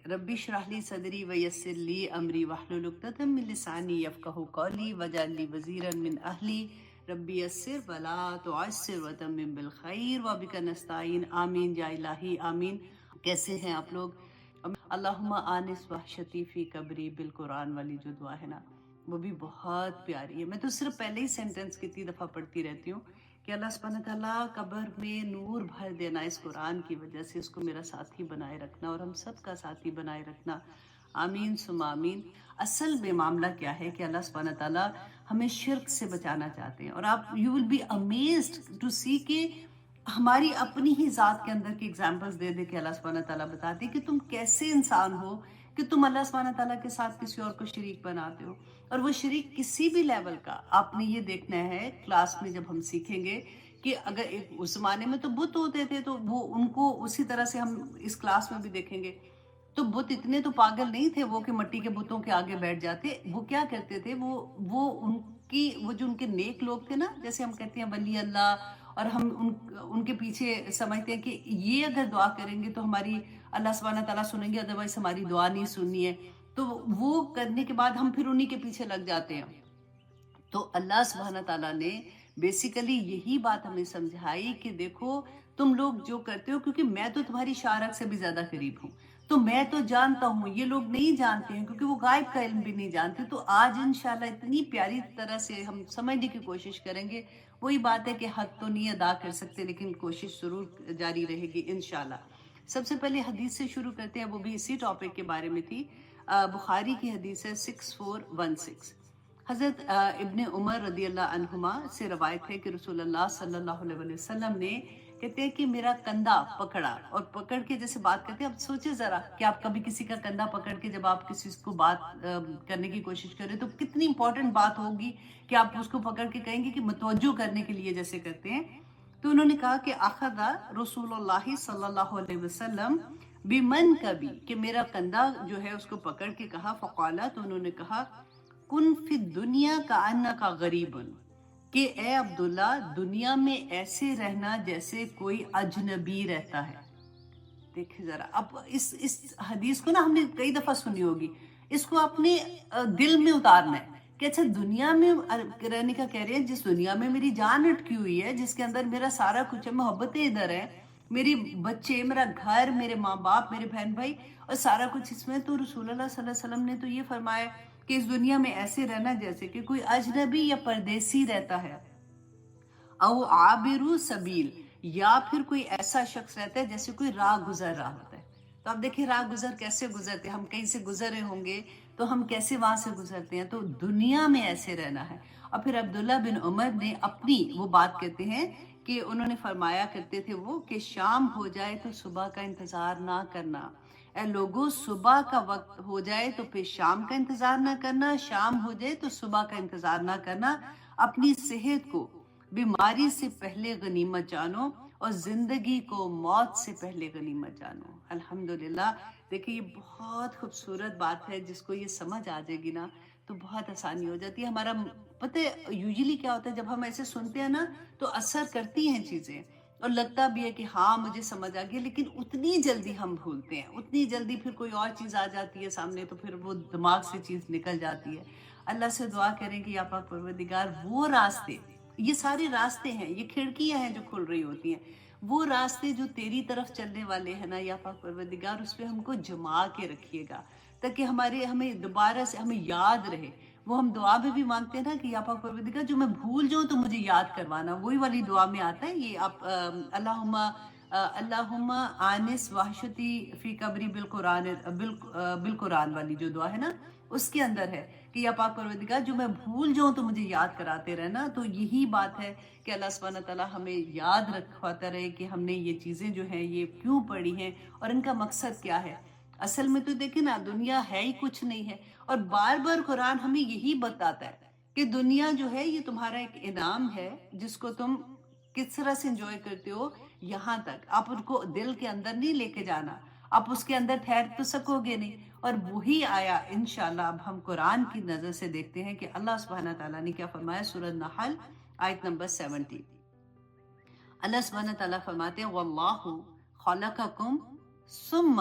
ربی اشرح لی صدری ویسر لی امری واحلل عقدۃ من لسانی یفقہوا قولی واجعل لی وزیرا من اہلی ربی یسر ولا تعسر وتمم بالخیر وبک نستعین آمین یا الہی آمین۔ کیسے ہیں آپ لوگ؟ اللہم آنس وحشتی فی قبری بالقرآن والی جو دعا ہے نا، وہ بھی بہت پیاری ہے۔ میں تو صرف پہلے ہی سینٹنس کتنی دفعہ پڑھتی رہتی ہوں کہ اللہ سبحانہ تعالیٰ قبر میں نور بھر دینا اس قرآن کی وجہ سے، اس کو میرا ساتھی بنائے رکھنا اور ہم سب کا ساتھی بنائے رکھنا، آمین ثم آمین۔ اصل میں معاملہ کیا ہے کہ اللہ سبحانہ تعالیٰ ہمیں شرک سے بچانا چاہتے ہیں، اور آپ you will be amazed to see کہ ہماری اپنی ہی ذات کے اندر کی ایگزامپلز دے دے کے اللہ سبحانہ تعالیٰ بتاتے ہیں کہ تم کیسے انسان ہو کہ تم اللہ سبحانہ تعالیٰ کے ساتھ کسی اور کو شریک بناتے ہو، اور وہ شریک کسی بھی لیول کا۔ آپ نے یہ دیکھنا ہے کلاس میں جب ہم سیکھیں گے کہ اگر اس زمانے میں تو بت ہوتے تھے تو وہ ان کو اسی طرح سے ہم اس کلاس میں بھی دیکھیں گے، تو بت اتنے تو پاگل نہیں تھے وہ کہ مٹی کے بتوں کے آگے بیٹھ جاتے۔ وہ کیا کرتے تھے، وہ جو ان کے نیک لوگ تھے نا، جیسے ہم کہتے ہیں ولی اللہ، اور ہم ان کے پیچھے سمجھتے ہیں کہ یہ اگر دعا کریں گے تو ہماری اللہ سبحانہ تعالیٰ سنیں گے، ادروائز ہماری دعا نہیں سننی ہے، تو وہ کرنے کے بعد ہم پھر انہی کے پیچھے لگ جاتے ہیں۔ تو اللہ سبحانہ تعالیٰ نے بیسیکلی یہی بات ہمیں سمجھائی کہ دیکھو تم لوگ جو کرتے ہو، کیونکہ میں تو تمہاری شارک سے بھی زیادہ قریب ہوں، تو میں تو جانتا ہوں، یہ لوگ نہیں جانتے ہیں کیونکہ وہ غائب کا علم بھی نہیں جانتے۔ تو آج انشاءاللہ اتنی پیاری طرح سے ہم سمجھنے کی کوشش کریں گے۔ وہی بات ہے کہ حق تو نہیں ادا کر سکتے لیکن کوشش ضرور جاری رہے گی انشاءاللہ۔ سب سے پہلے حدیث سے شروع کرتے ہیں، وہ بھی اسی ٹاپک کے بارے میں تھی۔ بخاری کی حدیث ہے 6416۔ حضرت ابن عمر رضی اللہ عنہما سے روایت ہے کہ رسول اللہ صلی اللہ علیہ وسلم نے کہتے ہیں کہ میرا کندھا پکڑا، اور پکڑ کے جیسے بات کرتے ہیں، اب سوچے ذرا کہ آپ کبھی کسی کا کندھا پکڑ کے جب آپ کسی کو بات کرنے کی کوشش کریں تو کتنی امپورٹنٹ بات ہوگی کہ آپ اس کو پکڑ کے کہیں گے کہ متوجہ کرنے کے لیے جیسے کرتے ہیں۔ تو انہوں نے کہا کہ اخذ رسول اللہ صلی اللہ علیہ وسلم بمن کبھی، کہ میرا کندھا جو ہے اس کو پکڑ کے کہا، فقالا، تو انہوں نے کہا، کن فی الدنیا کانک غریب، کہ اے عبداللہ دنیا میں ایسے رہنا جیسے کوئی اجنبی رہتا ہے۔ دیکھیں ذرا، اب اس حدیث کو نا ہم نے کئی دفعہ سنی ہوگی، اس کو اپنے دل میں اتارنا ہے کہ اچھا دنیا میں رہنے کا کہہ رہے ہیں، جس دنیا میں میری جان اٹکی ہوئی ہے، جس کے اندر میرا سارا کچھ ہے، محبتیں ادھر ہیں، میری بچے، میرا گھر، میرے ماں باپ، میرے بہن بھائی، اور سارا کچھ اس میں، تو رسول اللہ صلی اللہ علیہ وسلم نے تو یہ فرمایا کہ اس دنیا میں ایسے رہنا جیسے کہ کوئی اجنبی یا پردیسی رہتا ہے، او عابر سبیل، یا پھر کوئی ایسا شخص رہتا ہے جیسے کوئی راہ گزر رہا ہوتا ہے۔ تو آپ دیکھیں راہ گزر کیسے گزرتے ہیں، ہم کہیں سے گزرے ہوں گے تو ہم کیسے وہاں سے گزرتے ہیں، تو دنیا میں ایسے رہنا ہے۔ اور پھر عبداللہ بن عمر نے اپنی وہ بات کہتے ہیں کہ انہوں نے فرمایا کرتے تھے وہ کہ شام ہو جائے تو صبح کا انتظار نہ کرنا، اے لوگوں صبح کا وقت ہو جائے تو پھر شام کا انتظار نہ کرنا، شام ہو جائے تو صبح کا انتظار نہ کرنا، اپنی صحت کو بیماری سے پہلے غنیمت جانو اور زندگی کو موت سے پہلے غنیمت جانو۔ الحمدللہ، دیکھیں یہ بہت خوبصورت بات ہے، جس کو یہ سمجھ آ جائے گی نا تو بہت آسانی ہو جاتی ہے۔ ہمارا پتہ ہے یوزلی کیا ہوتا ہے جب ہم ایسے سنتے ہیں نا تو اثر کرتی ہیں چیزیں، اور لگتا بھی ہے کہ ہاں مجھے سمجھ آ گیا، لیکن اتنی جلدی ہم بھولتے ہیں، اتنی جلدی پھر کوئی اور چیز آ جاتی ہے سامنے تو پھر وہ دماغ سے چیز نکل جاتی ہے۔ اللہ سے دعا کریں کہ یا پاک پروردگار وہ راستے، یہ سارے راستے ہیں، یہ کھڑکیاں ہیں جو کھل رہی ہوتی ہیں، وہ راستے جو تیری طرف چلنے والے ہیں نا یا پاک پروردگار، اس پہ ہم کو جما کے رکھیے گا تاکہ ہمیں دوبارہ سے ہمیں یاد رہے۔ وہ ہم دعا میں بھی مانگتے ہیں نا کہ یا پاک پروردگار جو میں بھول جاؤں تو مجھے یاد کروانا، وہی والی دعا میں آتا ہے یہ۔ آپ اللہم آنس وحشتی فی قبری بالقرآن والی جو دعا ہے نا، اس کے اندر ہے کہ یا پاک پروردگار جو میں بھول جاؤں تو مجھے یاد کراتے رہنا۔ تو یہی بات ہے کہ اللہ سبحانہ تعالیٰ ہمیں یاد رکھواتا رہے کہ ہم نے یہ چیزیں جو ہیں یہ کیوں پڑھی ہیں اور ان کا مقصد کیا ہے۔ اصل میں تو دیکھیں نا دنیا ہے ہی کچھ نہیں ہے، اور بار بار قرآن ہمیں یہی بتاتا ہے کہ دنیا جو ہے یہ تمہارا ایک انعام ہے جس کو تم کس طرح سے انجوائے کرتے ہو، یہاں تک آپ ان کو دل کے اندر نہیں لے کے جانا، آپ اس کے اندر ٹھہر تو سکو گے نہیں۔ اور وہی آیا انشاءاللہ اب ہم قرآن کی نظر سے دیکھتے ہیں کہ اللہ سبحانہ تعالیٰ نے کیا فرمایا۔ سورہ نحل آیت نمبر 70، اللہ سبحانہ تعالیٰ فرماتے ہیں، واللہ خلقکم ثم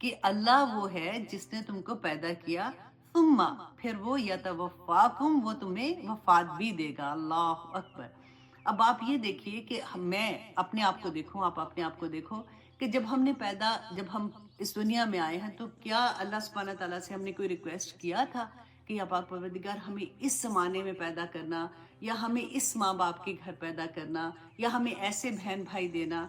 کہ اللہ وہ ہے جس نے تم کو پیدا کیا، ثم پھر وہ یتوفاکم، وہ تمہیں وفات بھی دے گا۔ اللہ اکبر۔ اب آپ یہ دیکھیے کہ میں اپنے آپ کو دیکھوں، آپ اپنے آپ کو دیکھو کہ جب ہم اس دنیا میں آئے ہیں تو کیا اللہ سبحانہ تعالیٰ سے ہم نے کوئی ریکویسٹ کیا تھا کہ یا پاک پروردگار ہمیں اس زمانے میں پیدا کرنا، یا ہمیں اس ماں باپ کے گھر پیدا کرنا، یا ہمیں ایسے بہن بھائی دینا؟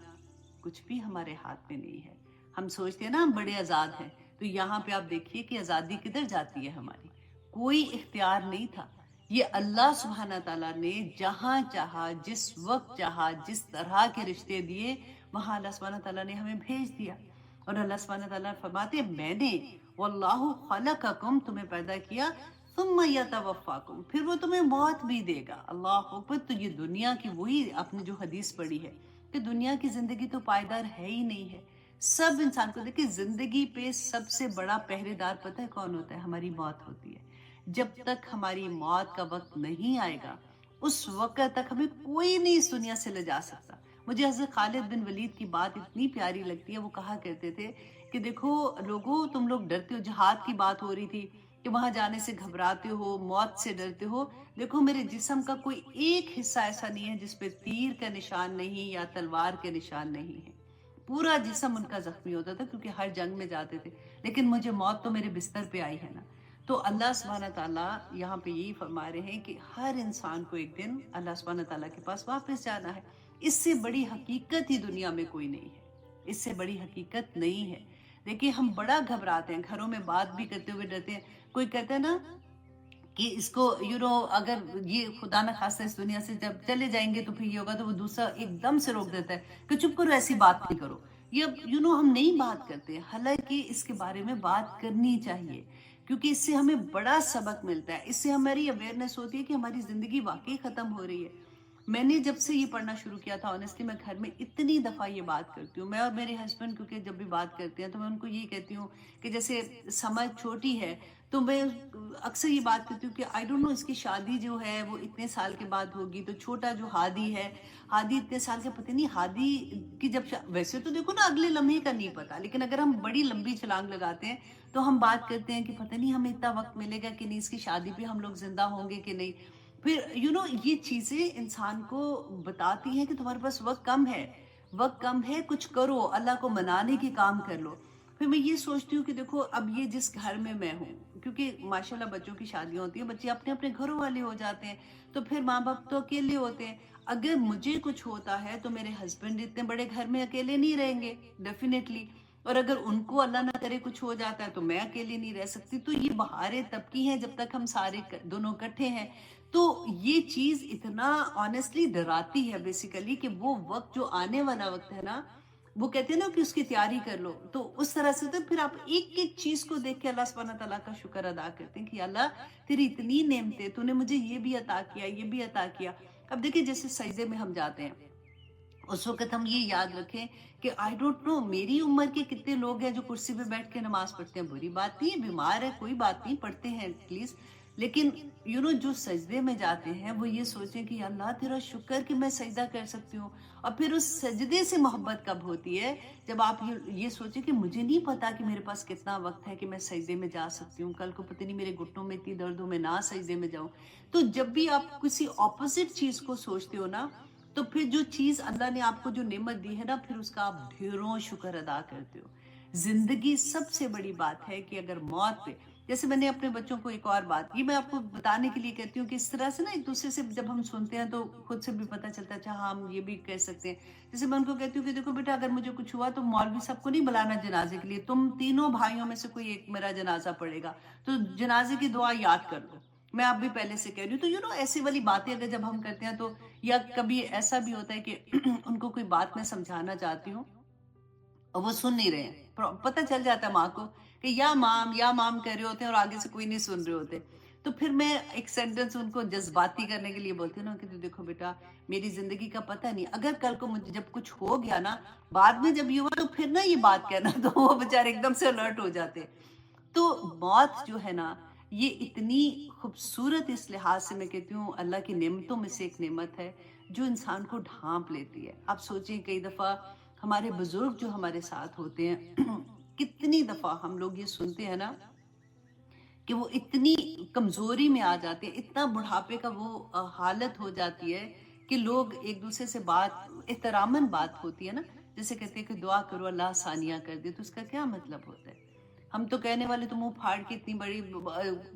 کچھ بھی ہمارے ہاتھ میں نہیں ہے۔ ہم سوچتے ہیں نا ہم بڑے آزاد ہیں، تو یہاں پہ آپ دیکھیے کہ آزادی کدھر جاتی ہے ہماری؟ کوئی اختیار نہیں تھا۔ یہ اللہ سبحانہ تعالیٰ نے جہاں چاہا، جس وقت چاہا، جس طرح کے رشتے دیے، وہاں اللہ سبحانہ تعالیٰ نے ہمیں بھیج دیا۔ اور اللہ سبحانہ تعالیٰ فرماتے ہیں میں نے واللہ خلقکم، تمہیں پیدا کیا، ثم یتوفاکم، پھر وہ تمہیں موت بھی دے گا۔ اللہ اکبر۔ تو یہ دنیا کی وہی آپ نے جو حدیث پڑھی ہے کہ دنیا کی زندگی تو پائیدار ہے ہی نہیں ہے۔ سب انسان کو دیکھیں، زندگی پہ سب سے بڑا پہرے دار پتہ ہے کون ہوتا ہے؟ ہماری موت ہوتی ہے۔ جب تک ہماری موت کا وقت نہیں آئے گا، اس وقت تک ہمیں کوئی نہیں اس دنیا سے لے جا سکتا۔ مجھے حضرت خالد بن ولید کی بات اتنی پیاری لگتی ہے، وہ کہا کرتے تھے کہ دیکھو لوگوں، تم لوگ ڈرتے ہو، جہاد کی بات ہو رہی تھی کہ وہاں جانے سے گھبراتے ہو، موت سے ڈرتے ہو، دیکھو میرے جسم کا کوئی ایک حصہ ایسا نہیں ہے جس پہ تیر کا نشان نہیں یا تلوار کے نشان نہیں ہے۔ پورا جسم ان کا زخمی ہوتا تھا کیونکہ ہر جنگ میں جاتے تھے، لیکن مجھے موت تو میرے بستر پہ آئی ہے نا۔ تو اللہ سبحانہ تعالیٰ یہاں پہ یہی فرما رہے ہیں کہ ہر انسان کو ایک دن اللہ سبحانہ تعالیٰ کے پاس واپس جانا ہے۔ اس سے بڑی حقیقت ہی دنیا میں کوئی نہیں ہے، اس سے بڑی حقیقت نہیں ہے۔ دیکھیے ہم بڑا گھبراتے ہیں، گھروں میں بات بھی کرتے ہوئے ڈرتے ہیں۔ کوئی کہتا ہے نا کہ اس کو اگر یہ خدا نہ خواستہ اس دنیا سے جب چلے جائیں گے تو پھر یہ ہوگا، تو وہ دوسرا ایک دم سے روک دیتا ہے کہ چپ کرو، ایسی بات نہیں کرو۔ یہ ہم نہیں بات کرتے، حالانکہ اس کے بارے میں بات کرنی چاہیے، کیونکہ اس سے ہمیں بڑا سبق ملتا ہے، اس سے ہماری اویئرنیس ہوتی ہے کہ ہماری زندگی واقعی ختم ہو رہی ہے۔ میں نے جب سے یہ پڑھنا شروع کیا تھا، آنیسٹلی میں گھر میں اتنی دفعہ یہ بات کرتی ہوں، میں اور میرے ہسبینڈ، کیونکہ جب بھی بات کرتے ہیں تو میں ان کو یہ کہتی ہوں کہ جیسے سمجھ چھوٹی ہے تو میں اکثر یہ بات کرتی ہوں کہ آئی ڈونٹ نو اس کی شادی جو ہے وہ اتنے سال کے بعد ہوگی، تو چھوٹا جو ہادی ہے، ہادی اتنے سال کے، پتہ نہیں ہادی کی جب ویسے تو دیکھو نا اگلے لمحے کا نہیں پتا، لیکن اگر ہم بڑی لمبی چھلانگ لگاتے ہیں تو ہم بات کرتے ہیں کہ پتہ نہیں ہمیں اتنا وقت ملے گا کہ نہیں، اس کی شادی پہ ہم لوگ زندہ ہوں گے کہ نہیں۔ پھر یہ چیزیں انسان کو بتاتی ہیں کہ تمہارے پاس وقت کم ہے، وقت کم ہے، کچھ کرو، اللہ کو منانے کے کام کر لو۔ پھر میں یہ سوچتی ہوں کہ دیکھو اب یہ جس گھر میں ہوں، کیونکہ ماشاءاللہ بچوں کی شادیاں ہوتی ہیں، بچے اپنے اپنے گھروں والے ہو جاتے ہیں، تو پھر ماں باپ تو اکیلے ہوتے ہیں۔ اگر مجھے کچھ ہوتا ہے تو میرے ہسبینڈ اتنے بڑے گھر میں اکیلے نہیں رہیں گے ڈیفینیٹلی، اور اگر ان کو اللہ نہ کرے کچھ ہو جاتا ہے تو میں اکیلے نہیں رہ سکتی۔ تو یہ بہاریں تب کی ہیں جب تک ہم سارے دونوں اکٹھے ہیں۔ تو یہ چیز اتنا آنیسٹلی ڈراتی ہے بیسیکلی کہ وہ وقت جو آنے والا وقت ہے نا، وہ کہتے ہیں نا کہ اس کی تیاری کر لو، تو اس طرح سے تو پھر آپ ایک ایک چیز کو دیکھ کے اللہ سبحانہ تعالیٰ کا شکر ادا کرتے ہیں کہ اللہ تیری اتنی نعمتیں، تو نے مجھے یہ بھی عطا کیا، یہ بھی عطا کیا۔ اب دیکھیں جیسے سجدے میں ہم جاتے ہیں، اس وقت ہم یہ یاد رکھیں کہ آئی ڈونٹ نو میری عمر کے کتنے لوگ ہیں جو کرسی پہ بیٹھ کے نماز پڑھتے ہیں، بری بات نہیں ہے، بیمار ہے کوئی بات نہیں، پڑھتے ہیں ایٹ لیسٹ، لیکن جو سجدے میں جاتے ہیں وہ یہ سوچیں کہ اللہ تیرا شکر کہ میں سجدہ کر سکتی ہوں۔ اور پھر اس سجدے سے محبت کب ہوتی ہے؟ جب آپ یہ سوچیں کہ مجھے نہیں پتا کہ میرے پاس کتنا وقت ہے کہ میں سجدے میں جا سکتی ہوں، کل کو پتہ نہیں میرے گھٹنوں میں اتنی درد ہو میں نہ سجدے میں جاؤں۔ تو جب بھی آپ کسی اپوزٹ چیز کو سوچتے ہو نا، تو پھر جو چیز اللہ نے آپ کو جو نعمت دی ہے نا، پھر اس کا آپ ڈھیروں شکر ادا کرتے ہو۔ زندگی سب سے بڑی بات ہے کہ اگر موت پہ، جیسے میں نے اپنے بچوں کو ایک اور بات، یہ میں آپ کو بتانے کے لیے کہتی ہوں کہ اس طرح سے نا ایک دوسرے سے جب ہم سنتے ہیں تو خود سے بھی پتہ چلتا ہے، اچھا ہاں ہم یہ بھی کہہ سکتے ہیں۔ جیسے میں ان کو کہتی ہوں کہ دیکھو بیٹا اگر مجھے کچھ ہوا تو مولوی صاحب کو نہیں بلانا جنازے کے لیے، تم تینوں بھائیوں میں سے کوئی ایک میرا جنازہ پڑھے گا، تو جنازے کی دعا یاد کر لو۔ میں آپ بھی پہلے سے کہہ رہی ہوں، تو ایسی والی باتیں اگر جب ہم کرتے ہیں تو، یا کبھی ایسا بھی ہوتا ہے کہ ان کو کوئی بات میں سمجھانا چاہتی ہوں اور وہ سن نہیں رہے ہیں، پتہ چل جاتا ہے ماں کو کہ یا مام کہہ رہے ہوتے ہیں اور آگے سے کوئی نہیں سن رہے ہوتے، تو پھر میں ایک سینٹنس ان کو جذباتی کرنے کے لیے بولتی ہوں نا کہ دیکھو بیٹا میری زندگی کا پتہ نہیں، اگر کل کو مجھے جب کچھ ہو گیا نا، بعد میں جب یہ ہوا تو پھر نا یہ بات کہنا، تو وہ بیچارے ایک دم سے الرٹ ہو جاتے۔ تو موت جو ہے نا، یہ اتنی خوبصورت اس لحاظ سے میں کہتی ہوں اللہ کی نعمتوں میں سے ایک نعمت ہے جو انسان کو ڈھانپ لیتی ہے۔ آپ سوچیں کئی دفعہ ہمارے بزرگ جو ہمارے ساتھ ہوتے ہیں کتنی دفعہ ہم لوگ یہ سنتے ہیں نا کہ وہ اتنی کمزوری میں آ جاتے ہیں، اتنا بڑھاپے کا وہ حالت ہو جاتی ہے کہ لوگ ایک دوسرے سے بات احتراماً بات ہوتی ہے نا، جیسے کہتے ہیں کہ دعا کرو اللہ ثانیہ کر دے، تو اس کا کیا مطلب ہوتا ہے؟ ہم تو کہنے والے تو منہ پھاڑ کے اتنی بڑی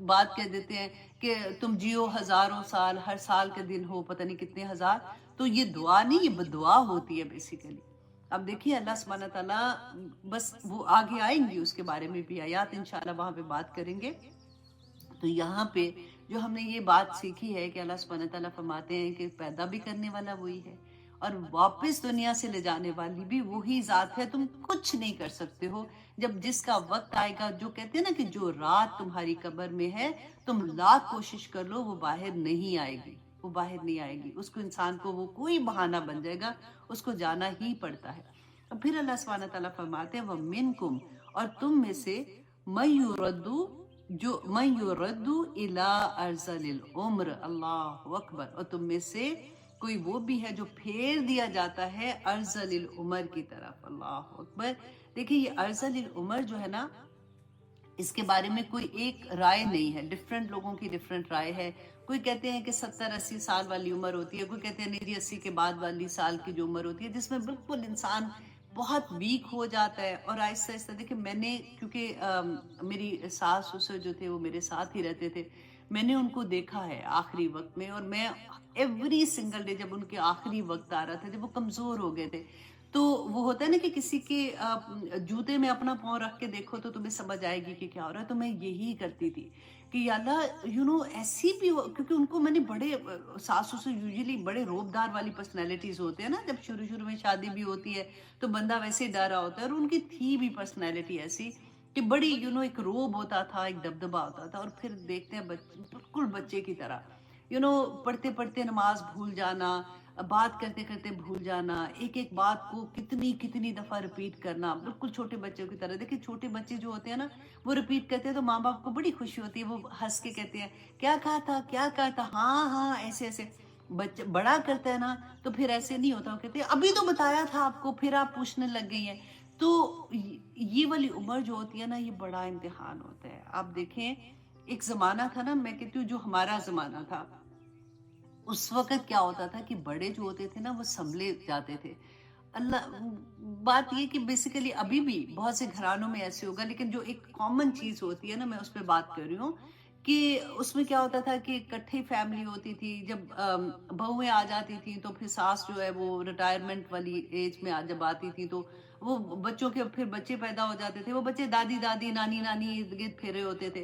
بات کہہ دیتے ہیں کہ تم جیو ہزاروں سال، ہر سال کے دن ہو پتہ نہیں کتنے ہزار، تو یہ دعا نہیں، یہ بدعا ہوتی ہے بیسیکلی۔ اب دیکھیے اللہ سبحانہ تعالیٰ، بس وہ آگے آئیں گی اس کے بارے میں بھی آیات انشاءاللہ وہاں پہ بات کریں گے۔ تو یہاں پہ جو ہم نے یہ بات سیکھی ہے کہ اللہ سبحانہ تعالیٰ فرماتے ہیں کہ پیدا بھی کرنے والا وہی ہے اور واپس دنیا سے لے جانے والی بھی وہی ذات ہے، تم کچھ نہیں کر سکتے ہو۔ جب جس کا وقت آئے گا، جو کہتے ہیں نا کہ جو رات تمہاری قبر میں ہے تم لاکھ کوشش کر لو وہ باہر نہیں آئے گی، وہ باہر نہیں آئے گی، اس کو انسان کو وہ کوئی بہانہ بن جائے گا، اس کو جانا ہی پڑتا ہے۔ اور پھر اللہ سبحانہ تعالیٰ فرماتے ہیں وَمِنْكُمْ، اور تم میں سے مَن يُرَدُّ، جو من یرد الی ارذل العمر، اللہ اکبر، اور تم میں سے کوئی وہ بھی ہے جو پھیر دیا جاتا ہے ارذل العمر کی طرف، اللہ اکبر۔ دیکھیں یہ ارذل العمر جو ہے نا، اس کے بارے میں کوئی ایک رائے نہیں ہے، ڈفرینٹ لوگوں کی ڈفرینٹ رائے ہے۔ کوئی کہتے ہیں کہ 70-80 سال والی عمر ہوتی ہے، کوئی کہتے ہیں نہیں جی 80 کے بعد والی سال کی جو عمر ہوتی ہے، جس میں بالکل انسان بہت ویک ہو جاتا ہے۔ اور آہستہ آہستہ دیکھیں، میں نے کیونکہ میری ساس سسر جو تھے وہ میرے ساتھ ہی رہتے تھے، میں نے ان کو دیکھا ہے آخری وقت میں، اور میں ایوری سنگل ڈے جب ان کے آخری وقت آ رہا تھا، جب وہ کمزور ہو گئے تھے، تو وہ ہوتا ہے نا کہ کسی کے جوتے میں اپنا پاؤں رکھ کے دیکھو تو تمہیں سمجھ آئے گی کہ کیا ہو رہا ہے۔ تو میں یہی کرتی تھی کہ یا اللہ ایسی بھی ہو، کیونکہ ان کو میں نے بڑے ساس سسر یوزلی بڑے روبدار والی پرسنالٹیز ہوتے ہیں نا، جب شروع میں شادی بھی ہوتی ہے تو بندہ ویسے ہی ڈرا ہوتا ہے، اور ان کی تھی بھی پرسنالٹی ایسی کہ بڑی ایک روب ہوتا تھا، ایک دبدبا ہوتا تھا، اور پھر دیکھتے ہیں بالکل بچے کی طرح پڑھتے پڑھتے نماز بھول جانا، بات کرتے کرتے بھول جانا، ایک ایک بات کو کتنی کتنی دفعہ ریپیٹ کرنا، بالکل چھوٹے بچوں کی طرح۔ دیکھیں چھوٹے بچے جو ہوتے ہیں نا، وہ ریپیٹ کرتے ہیں تو ماں باپ کو بڑی خوشی ہوتی ہے، وہ ہنس کے کہتے ہیں کیا کہا تھا، کیا کہا تھا، ہاں ہاں، ایسے ایسے۔ بچہ بڑا کرتا ہے نا تو پھر ایسے نہیں ہوتا، وہ کہتے ہیں ابھی تو بتایا تھا آپ کو، پھر آپ پوچھنے لگ گئی ہیں۔ تو یہ والی عمر جو ہوتی ہے نا، یہ بڑا امتحان ہوتا ہے۔ آپ دیکھیں ایک زمانہ تھا نا، میں کہتی ہوں جو ہمارا زمانہ تھا، اس وقت کیا ہوتا تھا کہ بڑے جو ہوتے تھے نا وہ سنبھلے جاتے تھے۔ اللہ، بات یہ کہ بیسیکلی ابھی بھی بہت سے گھرانوں میں ایسے ہوگا، لیکن جو ایک کامن چیز ہوتی ہے نا، میں اس پہ بات کر رہی ہوں کہ اس میں کیا ہوتا تھا کہ اکٹھی فیملی ہوتی تھی، جب بہویں آ جاتی تھیں تو پھر ساس جو ہے وہ ریٹائرمنٹ والی ایج میں جب آتی تھی تو وہ بچوں کے پھر بچے پیدا ہو جاتے تھے، وہ بچے دادی دادی نانی نانی ارد گرد پھیرے ہوتے تھے۔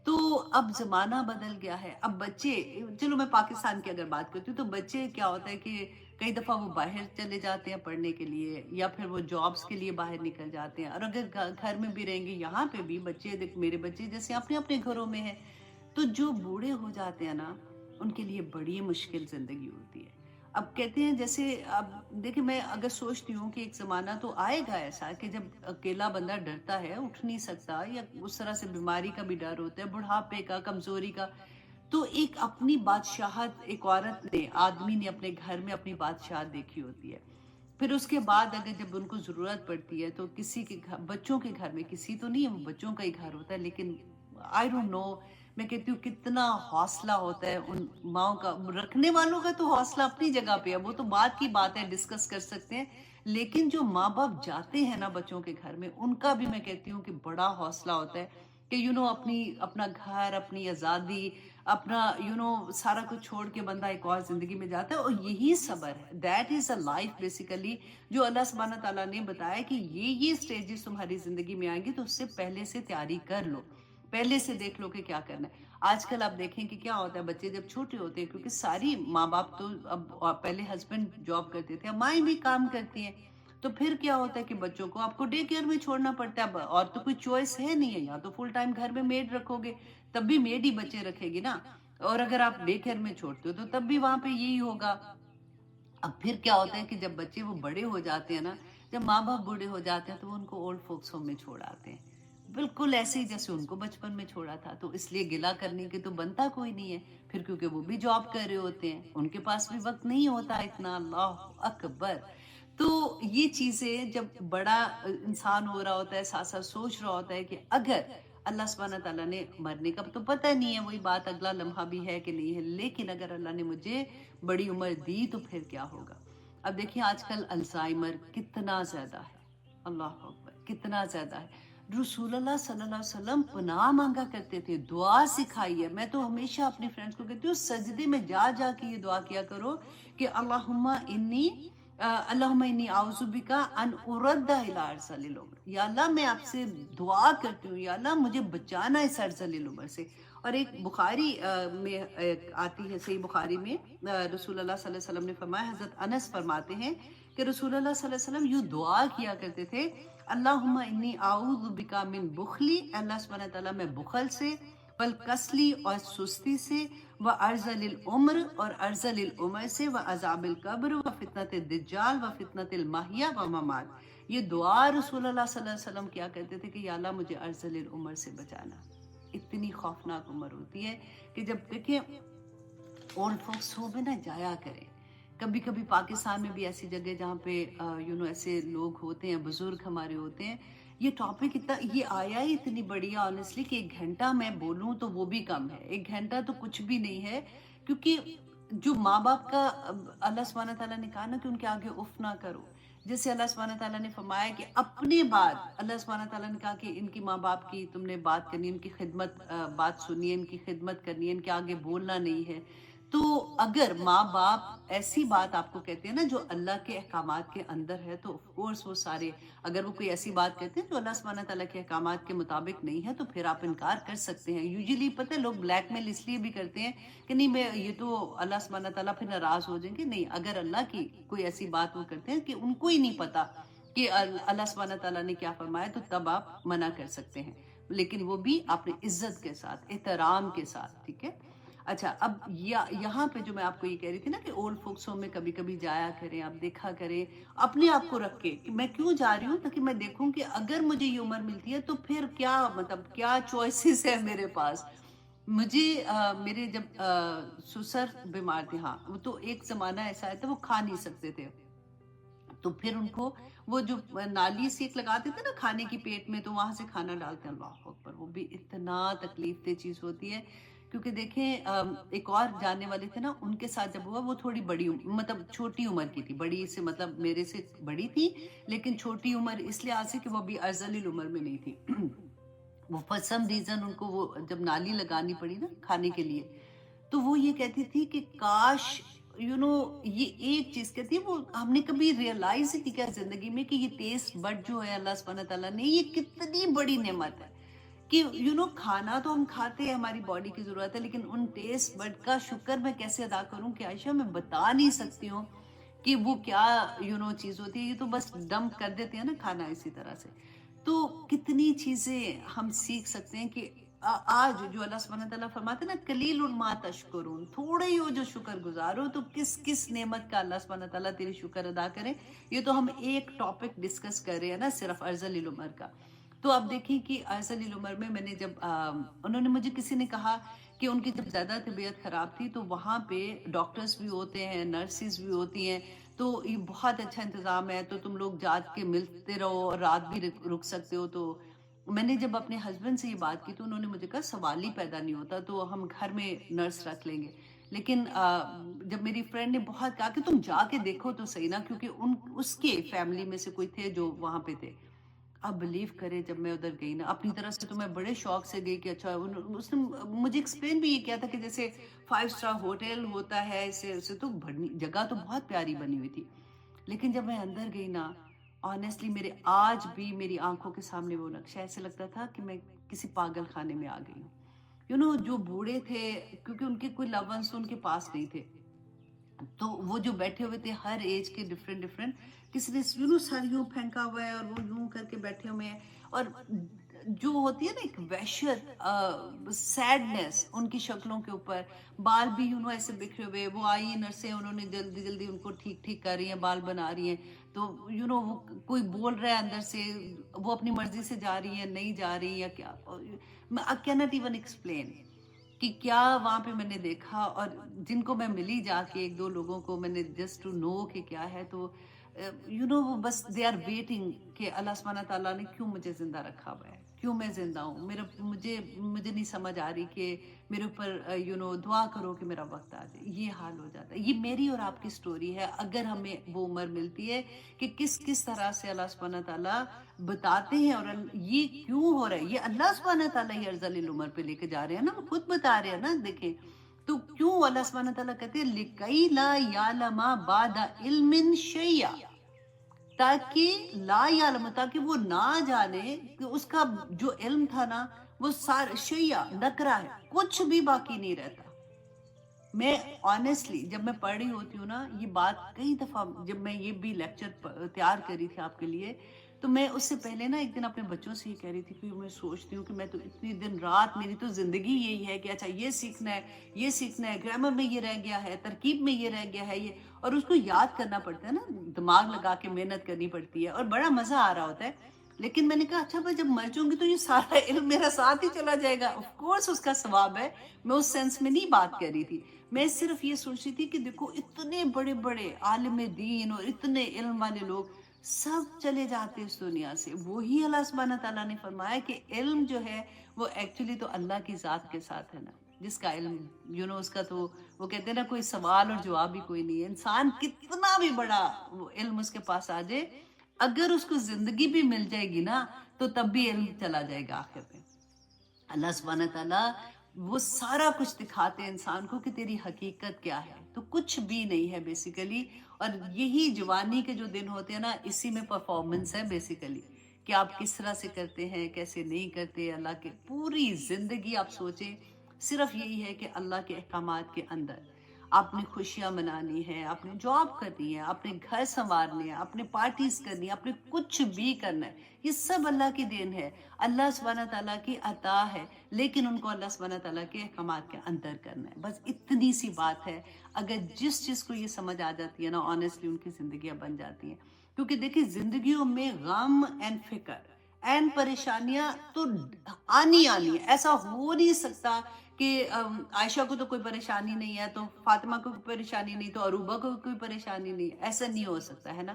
تو اب زمانہ بدل گیا ہے، اب بچے، چلو میں پاکستان کی اگر بات کرتی ہوں تو بچے کیا ہوتا ہے کہ کئی دفعہ وہ باہر چلے جاتے ہیں پڑھنے کے لیے، یا پھر وہ جابس کے لیے باہر نکل جاتے ہیں، اور اگر گھر میں بھی رہیں گے، یہاں پہ بھی بچے، دیکھ میرے بچے جیسے اپنے اپنے گھروں میں ہیں، تو جو بوڑھے ہو جاتے ہیں نا ان کے لیے بڑی مشکل زندگی ہوتی ہے۔ اب کہتے ہیں جیسے، اب دیکھیں میں اگر سوچتی ہوں کہ ایک زمانہ تو آئے گا ایسا کہ جب اکیلا بندہ ڈرتا ہے، اٹھ نہیں سکتا، یا اس طرح سے بیماری کا بھی ڈر ہوتا ہے، بڑھاپے کا، کمزوری کا، تو ایک اپنی بادشاہت ایک عورت نے، آدمی نے اپنے گھر میں اپنی بادشاہت دیکھی ہوتی ہے۔ پھر اس کے بعد اگر جب ان کو ضرورت پڑتی ہے تو کسی کے گھر، بچوں کے گھر میں، کسی تو نہیں ہے، وہ بچوں کا ہی گھر ہوتا ہے، لیکن آئی ڈونٹ نو، میں کہتی ہوں کتنا حوصلہ ہوتا ہے ان ماؤں کا، رکھنے والوں کا تو حوصلہ اپنی جگہ پہ ہے، وہ تو بات کی بات ہے، ڈسکس کر سکتے ہیں، لیکن جو ماں باپ جاتے ہیں نا بچوں کے گھر میں، ان کا بھی میں کہتی ہوں کہ بڑا حوصلہ ہوتا ہے کہ اپنا گھر، اپنی آزادی، اپنا سارا کچھ چھوڑ کے بندہ ایک اور زندگی میں جاتا ہے، اور یہی صبر ہے، that is a life basically, جو اللہ سبحانہ تعالیٰ نے بتایا کہ یہ سٹیجز تمہاری زندگی میں آئیں گی، تو اس سے پہلے سے تیاری کر لو، پہلے سے دیکھ لو کہ کیا کرنا ہے۔ آج کل آپ دیکھیں کہ کیا ہوتا ہے، بچے جب چھوٹے ہوتے ہیں، کیونکہ ساری ماں باپ تو اب، پہلے ہسبینڈ جاب کرتے تھے، اب مائیں بھی کام کرتی ہیں، تو پھر کیا ہوتا ہے کہ بچوں کو آپ کو ڈے کیئر میں چھوڑنا پڑتا ہے، اور تو کوئی چوائس ہے نہیں ہے، یا تو فل ٹائم گھر میں میڈ رکھو گے، تب بھی میڈ ہی بچے رکھے گی نا، اور اگر آپ ڈے کیئر میں چھوڑتے ہو تو تب بھی وہاں پہ یہی ہوگا۔ اب پھر کیا ہوتا ہے کہ جب بچے وہ بڑے ہو جاتے ہیں نا، جب ماں باپ بوڑھے ہو جاتے ہیں تو وہ ان کو اولڈ فوکس ہوم میں چھوڑ آتے ہیں، بالکل ایسے ہی جیسے ان کو بچپن میں چھوڑا تھا، تو اس لیے گلا کرنے کے تو بنتا کوئی نہیں ہے پھر، کیونکہ وہ بھی جاب کر رہے ہوتے ہیں، ان کے پاس بھی وقت نہیں ہوتا اتنا، اللہ اکبر۔ تو یہ چیزیں جب بڑا انسان ہو رہا ہوتا ہے، ساتھ ساتھ سوچ رہا ہوتا ہے کہ اگر اللہ سبحانہ تعالیٰ نے مرنے کا تو پتہ نہیں ہے، وہی بات اگلا لمحہ بھی ہے کہ نہیں ہے، لیکن اگر اللہ نے مجھے بڑی عمر دی تو پھر کیا ہوگا۔ اب دیکھیں آج کل الزائمر کتنا زیادہ ہے، اللہ اکبر کتنا زیادہ ہے۔ رسول اللہ صلی اللہ علیہ وسلم پناہ مانگا کرتے تھے، دعا سکھائی ہے۔ میں تو ہمیشہ اپنی فرینڈس کو کہتی ہوں سجدے میں جا جا کے یہ دعا کیا کرو کہ اللہم انی اعوذ بکا ان ارد الی ارذل العمر، یا اللہ میں آپ سے دعا کرتی ہوں، یا اللہ مجھے بچانا اس ارذل العمر سے۔ اور ایک بخاری میں آتی ہے، صحیح بخاری میں رسول اللہ صلی اللہ علیہ وسلم نے فرمایا، حضرت انس فرماتے ہیں کہ رسول اللہ صلی اللہ علیہ وسلم یوں دعا کیا کرتے تھے، اللہم انی اعوذ بکا من بخلی، اللہ سبحانہ تعالیٰ میں بخل سے، والکسلی اور سستی سے، و ارذل العمر اور ارذل العمر سے، و عذاب القبر و فتنت الدجال و فتنت المحیا و ممات۔ یہ دعا رسول اللہ صلی اللہ علیہ وسلم کیا کرتے تھے کہ یا اللہ مجھے ارذل العمر سے بچانا۔ اتنی خوفناک عمر ہوتی ہے کہ جب دیکھیں اولڈ فوکس ہوم میں نہ جایا کریں۔ کبھی کبھی پاکستان میں بھی ایسی جگہ جہاں پہ ایسے لوگ ہوتے ہیں، بزرگ ہمارے ہوتے ہیں، یہ ٹاپک اتنا یہ آیا ہی اتنی بڑی آنیسٹلی کہ 1 گھنٹہ میں بولوں تو وہ بھی کم ہے، 1 گھنٹہ تو کچھ بھی نہیں ہے، کیونکہ جو ماں باپ کا اللہ سبحانہ تعالیٰ نے کہا نا کہ ان کے آگے اف نہ کرو، جیسے اللہ سبحانہ تعالیٰ نے فرمایا کہ اپنے بعد اللہ سبحانہ تعالیٰ نے کہا کہ ان کی ماں باپ کی تم نے بات کرنی ہے، ان کی خدمت بات سنی ہے، ان کی خدمت کرنی ہے، ان کے آگے بولنا نہیں ہے۔ تو اگر ماں باپ ایسی بات آپ کو کہتے ہیں نا جو اللہ کے احکامات کے اندر ہے، تو آف کورس وہ سارے، اگر وہ کوئی ایسی بات کہتے ہیں جو اللہ سبحانہ تعالیٰ کے احکامات کے مطابق نہیں ہے تو پھر آپ انکار کر سکتے ہیں۔ یوزلی پتہ ہے لوگ بلیک میل اس لیے بھی کرتے ہیں کہ نہیں میں یہ تو اللہ سبحانہ تعالیٰ پھر ناراض ہو جائیں گے، نہیں، اگر اللہ کی کوئی ایسی بات وہ کرتے ہیں کہ ان کو ہی نہیں پتا کہ اللہ سبحانہ تعالیٰ نے کیا فرمایا، تو تب آپ منع کر سکتے ہیں، لیکن وہ بھی اپنی عزت کے ساتھ، احترام کے ساتھ، ٹھیک ہے۔ اچھا، اب یہاں پہ جو میں آپ کو یہ کہہ رہی تھی نا کہ اولڈ فوکس ہوم میں کبھی کبھی جایا کریں، آپ دیکھا کریں اپنے آپ کو رکھ کے کہ میں کیوں جا رہی ہوں، تاکہ میں دیکھوں کہ اگر مجھے یہ عمر ملتی ہے تو پھر کیا، مطلب کیا چوائسیز ہے میرے پاس۔ مجھے میرے جب سسر بیمار تھے، ہاں، وہ تو ایک زمانہ ایسا آیا تھا وہ کھا نہیں سکتے تھے، تو پھر ان کو وہ جو نالی سے ایک لگاتے تھے نا کھانے کی پیٹ میں، تو وہاں سے کھانا ڈالتے ہیں، اللہ اکبر، وہ بھی اتنا تکلیف دہ چیز ہوتی ہے۔ کیونکہ دیکھیں ایک اور جاننے والے تھے نا، ان کے ساتھ جب ہوا وہ تھوڑی بڑی مطلب چھوٹی عمر کی تھی، بڑی سے مطلب میرے سے بڑی تھی، لیکن چھوٹی عمر اس لیے سے کہ وہ ابھی ارذل العمر میں نہیں تھی۔ وہ فار سم ریزن ان کو وہ جب نالی لگانی پڑی نا کھانے کے لیے، تو وہ یہ کہتی تھی کہ کاش یہ ایک چیز کہتی ہے، وہ ہم نے کبھی ریئلائز ہی نہیں کیا زندگی میں کہ یہ ٹیسٹ بڈ جو ہے اللہ سبحانہ تعالیٰ نے، یہ کتنی بڑی نعمت ہے کہ کھانا تو ہم کھاتے ہیں، ہماری باڈی کی ضرورت ہے، لیکن ان ٹیسٹ بڈ کا شکر میں کیسے ادا کروں کہ عائشہ میں بتا نہیں سکتی ہوں کہ وہ کیا چیز ہوتی ہے، یہ تو بس ڈمپ کر دیتے ہیں نا کھانا اسی طرح سے۔ تو کتنی چیزیں ہم سیکھ سکتے ہیں کہ آج جو اللہ سبحانہ تعالیٰ فرماتے ہیں نا قلیل ما تشکرون، تھوڑے ہی ہو جو شکر گزارو، تو کس کس نعمت کا اللہ سبحانہ تعالیٰ تیری شکر ادا کرے۔ یہ تو ہم ایک ٹاپک ڈسکس کر رہے ہیں نا صرف ارذل العمر کا۔ تو آپ دیکھیں کہ ارذل العمر میں نے جب انہوں نے مجھے کسی نے کہا کہ ان کی جب زیادہ طبیعت خراب تھی تو وہاں پہ ڈاکٹرز بھی ہوتے ہیں، نرسز بھی ہوتی ہیں، تو یہ بہت اچھا انتظام ہے، تو تم لوگ جا کے ملتے رہو اور رات بھی رک سکتے ہو۔ تو میں نے جب اپنے ہسبینڈ سے یہ بات کی تو انہوں نے مجھے کہا سوال ہی پیدا نہیں ہوتا، تو ہم گھر میں نرس رکھ لیں گے۔ لیکن جب میری فرینڈ نے بہت کہا کہ تم جا کے دیکھو تو صحیح نا، کیونکہ اس کے فیملی میں سے کوئی تھے جو وہاں پہ تھے۔ اب بلیو کرے جب میں ادھر گئی نا اپنی طرح سے، تو میں بڑے شوق سے گئی کہ اچھا، اس نے مجھے ایکسپلین بھی یہ کیا تھا کہ جیسے 5 اسٹار ہوٹل ہوتا ہے، اسے تو جگہ تو بہت پیاری بنی ہوئی تھی، لیکن جب میں اندر گئی نا آنیسٹلی میرے آج بھی میری آنکھوں کے سامنے وہ نقشہ، ایسے لگتا تھا کہ میں کسی پاگل خانے میں آ گئی ہوں۔ جو بوڑھے تھے، کیونکہ ان کے کوئی لو ونس ان کے پاس نہیں تھے، تو وہ جو بیٹھے ہوئے تھے ہر ایج کے ڈفرینٹ، کسی نے سر یوں پھینکا ہوا ہے اور وہ یوں کر کے بیٹھے ہوئے ہیں، اور جو ہوتی ہے نا ایک وحشت، سیڈنس ان کی شکلوں کے اوپر، بال بھی ایسے بکھرے ہوئے، وہ آئی نرسیں، انہوں نے جلدی جلدی ان کو ٹھیک کر رہی ہیں، بال بنا رہی ہیں، تو وہ کوئی بول رہا ہے اندر سے، وہ اپنی مرضی سے جا رہی ہیں، نہیں جا رہی یا کیا، I cannot even explain کہ کیا وہاں پہ میں نے دیکھا، اور جن کو میں ملی جا کے 1-2 لوگوں کو میں نے جسٹ ٹو نو کہ کیا ہے، تو وہ بس دے آر ویٹنگ کہ اللہ سبحانہ تعالیٰ نے کیوں مجھے زندہ رکھا ہوا ہے، کیوں میں زندہ ہوں، مجھے نہیں سمجھ آ رہی کہ میرے اوپر دعا کرو کہ میرا وقت آ جائے. یہ حال ہو جاتا ہے. یہ میری اور آپ کی سٹوری ہے. اگر ہمیں وہ عمر ملتی ہے کہ کس طرح سے اللہ سبحانہ تعالیٰ بتاتے ہیں، اور یہ کیوں ہو رہا ہے، یہ اللہ سبحانہ تعالیٰ یہ ارذل العمر پہ لے کے جا رہے ہیں نا، وہ خود بتا رہے ہیں نا. دیکھیں تو کیوں اللہ سبحانہ تعالیٰ کہتے ہیں لِكَيْ لَا يَعْلَمَ بَعْدَ عِلْمٍ شَيْئًا، تاکہ لا یعلم، تاکہ وہ نہ جانے کہ اس کا جو علم تھا نا وہ شیعہ نکرا ہے، کچھ بھی باقی نہیں رہتا. میں آنیسٹلی جب میں پڑھ رہی ہوتی ہوں نا یہ بات، کئی دفعہ جب میں یہ بھی لیکچر تیار کری تھی آپ کے لیے، تو میں اس سے پہلے نا ایک دن اپنے بچوں سے یہ کہہ رہی تھی کہ میں سوچتی ہوں کہ میں تو اتنی دن رات، میری تو زندگی یہی ہے کہ اچھا یہ سیکھنا ہے، یہ سیکھنا ہے، گرامر میں یہ رہ گیا ہے، ترکیب میں یہ رہ گیا ہے، یہ، اور اس کو یاد کرنا پڑتا ہے نا، دماغ لگا کے محنت کرنی پڑتی ہے اور بڑا مزہ آ رہا ہوتا ہے. لیکن میں نے کہا اچھا بھائی جب مر جاؤں گی تو یہ سارا علم میرا ساتھ ہی چلا جائے گا. آف کورس اس کا ثواب ہے، میں اس سینس میں نہیں بات کر رہی تھی. میں صرف یہ سوچ رہی تھی کہ دیکھو اتنے بڑے بڑے عالم دین اور اتنے علم والے لوگ سب چلے جاتے اس دنیا سے. وہی اللہ سبحانہ تعالیٰ نے فرمایا کہ علم جو ہے وہ ایکچولی تو اللہ کی ذات کے ساتھ ہے نا. جس کا علم اس کا تو وہ کہتے ہیں نا کوئی سوال اور جواب بھی کوئی نہیں ہے. انسان کتنا بھی بڑا علم اس کے پاس آ جائے، اگر اس کو زندگی بھی مل جائے گی نا تو تب بھی علم چلا جائے گا آخر میں. اللہ سبحانہ تعالیٰ وہ سارا کچھ دکھاتے ہیں انسان کو کہ تیری حقیقت کیا ہے، تو کچھ بھی نہیں ہے بیسیکلی. اور یہی جوانی کے جو دن ہوتے ہیں نا، اسی میں پرفارمنس ہے بیسیکلی، کہ آپ کس طرح سے کرتے ہیں، کیسے نہیں کرتے. اللہ کے پوری زندگی آپ سوچیں صرف یہی ہے کہ اللہ کے احکامات کے اندر آپ نے خوشیاں منانی ہے، آپ نے جاب کرنی ہے، آپ نے گھر سنوارنے ہیں، آپ نے پارٹیز کرنی ہے، آپ نے کچھ بھی کرنا ہے، یہ سب اللہ کی دین ہے، اللہ سبحانہ تعالیٰ کی عطا ہے. لیکن ان کو اللہ سبحانہ تعالیٰ کے احکامات کے اندر کرنا ہے. بس اتنی سی بات ہے. اگر جس چیز کو یہ سمجھ آ جاتی ہے نا، آنیسٹلی ان کی زندگیاں بن جاتی ہیں. کیونکہ دیکھیں زندگیوں میں غم اینڈ فکر اینڈ پریشانیاں تو آنی ہے. ایسا ہو نہیں سکتا کہ عائشہ کو تو کوئی پریشانی نہیں ہے تو فاطمہ کو کوئی پریشانی نہیں، تو عروبہ کو کوئی پریشانی نہیں. ایسا نہیں ہو سکتا ہے نا.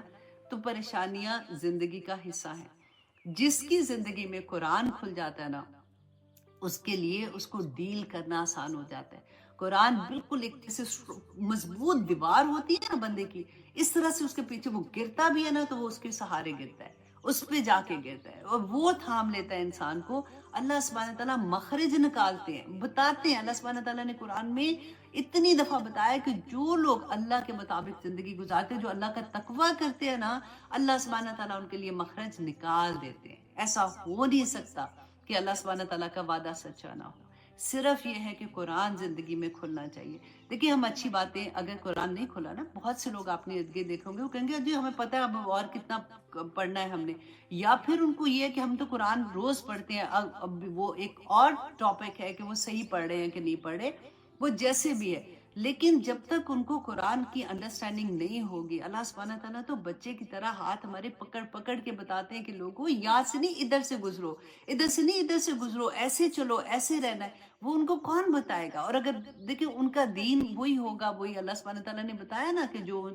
تو پریشانیاں زندگی کا حصہ ہیں. جس کی زندگی میں قرآن کھل جاتا ہے نا، اس کے لیے اس کو ڈیل کرنا آسان ہو جاتا ہے. قرآن بالکل ایک جیسے مضبوط دیوار ہوتی ہے نا بندے کی، اس طرح سے اس کے پیچھے وہ گرتا بھی ہے نا تو وہ اس کے سہارے گرتا ہے، اس پہ جا کے گرتا ہے اور وہ تھام لیتا ہے انسان کو. اللہ سبحانہ تعالیٰ مخرج نکالتے ہیں، بتاتے ہیں. اللہ سبحانہ تعالیٰ نے قرآن میں اتنی دفعہ بتایا کہ جو لوگ اللہ کے مطابق زندگی گزارتے، جو اللہ کا تقوی کرتے ہیں نا، اللہ سبحانہ تعالیٰ ان کے لیے مخرج نکال دیتے ہیں. ایسا ہو نہیں سکتا کہ اللہ سبحانہ تعالیٰ کا وعدہ سچا نہ ہو. صرف یہ ہے کہ قرآن زندگی میں کھلنا چاہیے. دیکھیے ہم اچھی باتیں، اگر قرآن نہیں کھلا نا، بہت سے لوگ آپ نے ارد گرد دیکھیں گے وہ کہیں گے جی ہمیں پتہ ہے اب اور کتنا پڑھنا ہے ہم نے، یا پھر ان کو یہ ہے کہ ہم تو قرآن روز پڑھتے ہیں. اب وہ ایک اور ٹاپک ہے کہ وہ صحیح پڑھ رہے ہیں کہ نہیں پڑھ رہے، وہ جیسے بھی ہے. لیکن جب تک ان کو قرآن کی انڈرسٹینڈنگ نہیں ہوگی، اللہ سبحانہ تعالیٰ تو بچے کی طرح ہاتھ ہمارے پکڑ پکڑ کے بتاتے ہیں کہ لوگوں یہاں سے نہیں ادھر سے گزرو، ادھر سے نہیں ادھر سے گزرو، ایسے چلو، ایسے رہنا ہے. وہ ان کو کون بتائے گا؟ اور اگر دیکھیں ان کا دین وہی ہوگا، وہی اللہ سبحانہ تعالیٰ نے بتایا نا کہ جو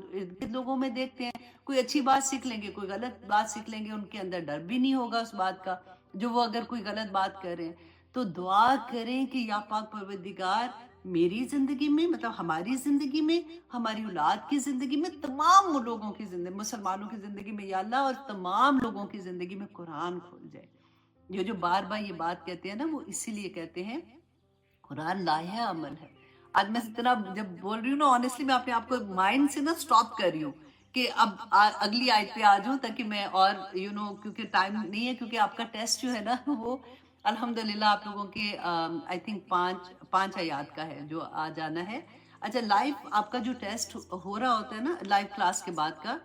لوگوں میں دیکھتے ہیں کوئی اچھی بات سیکھ لیں گے، کوئی غلط بات سیکھ لیں گے، ان کے اندر ڈر بھی نہیں ہوگا اس بات کا جو وہ اگر کوئی غلط بات کر رہے ہیں. تو دعا کریں کہ یا پاک پروردگار میری زندگی میں، مطلب ہماری زندگی میں، ہماری اولاد کی زندگی میں، تمام لوگوں کی زندگی، مسلمانوں کی زندگی میں یا اللہ، اور تمام لوگوں کی زندگی میں قرآن کھل جائے. جو بار بار یہ بات کہتے ہیں نا، وہ اسی لیے کہتے ہیں قرآن لائحہ عمل ہے. آج میں اتنا جب بول رہی ہوں نا، آنیسٹلی میں اپنے آپ کو مائنڈ سے نا سٹاپ کر رہی ہوں کہ اب اگلی آیت پہ آ جاؤں تاکہ میں اور کیونکہ ٹائم نہیں ہے، کیونکہ آپ کا ٹیسٹ جو ہے نا وہ الحمدللہ آپ لوگوں کے آئی تھنک پانچ آیات کا ہے جو آ جانا ہے. اچھا لائیو آپ کا جو ٹیسٹ ہو رہا ہوتا ہے نا لائیو کلاس کے بعد کا،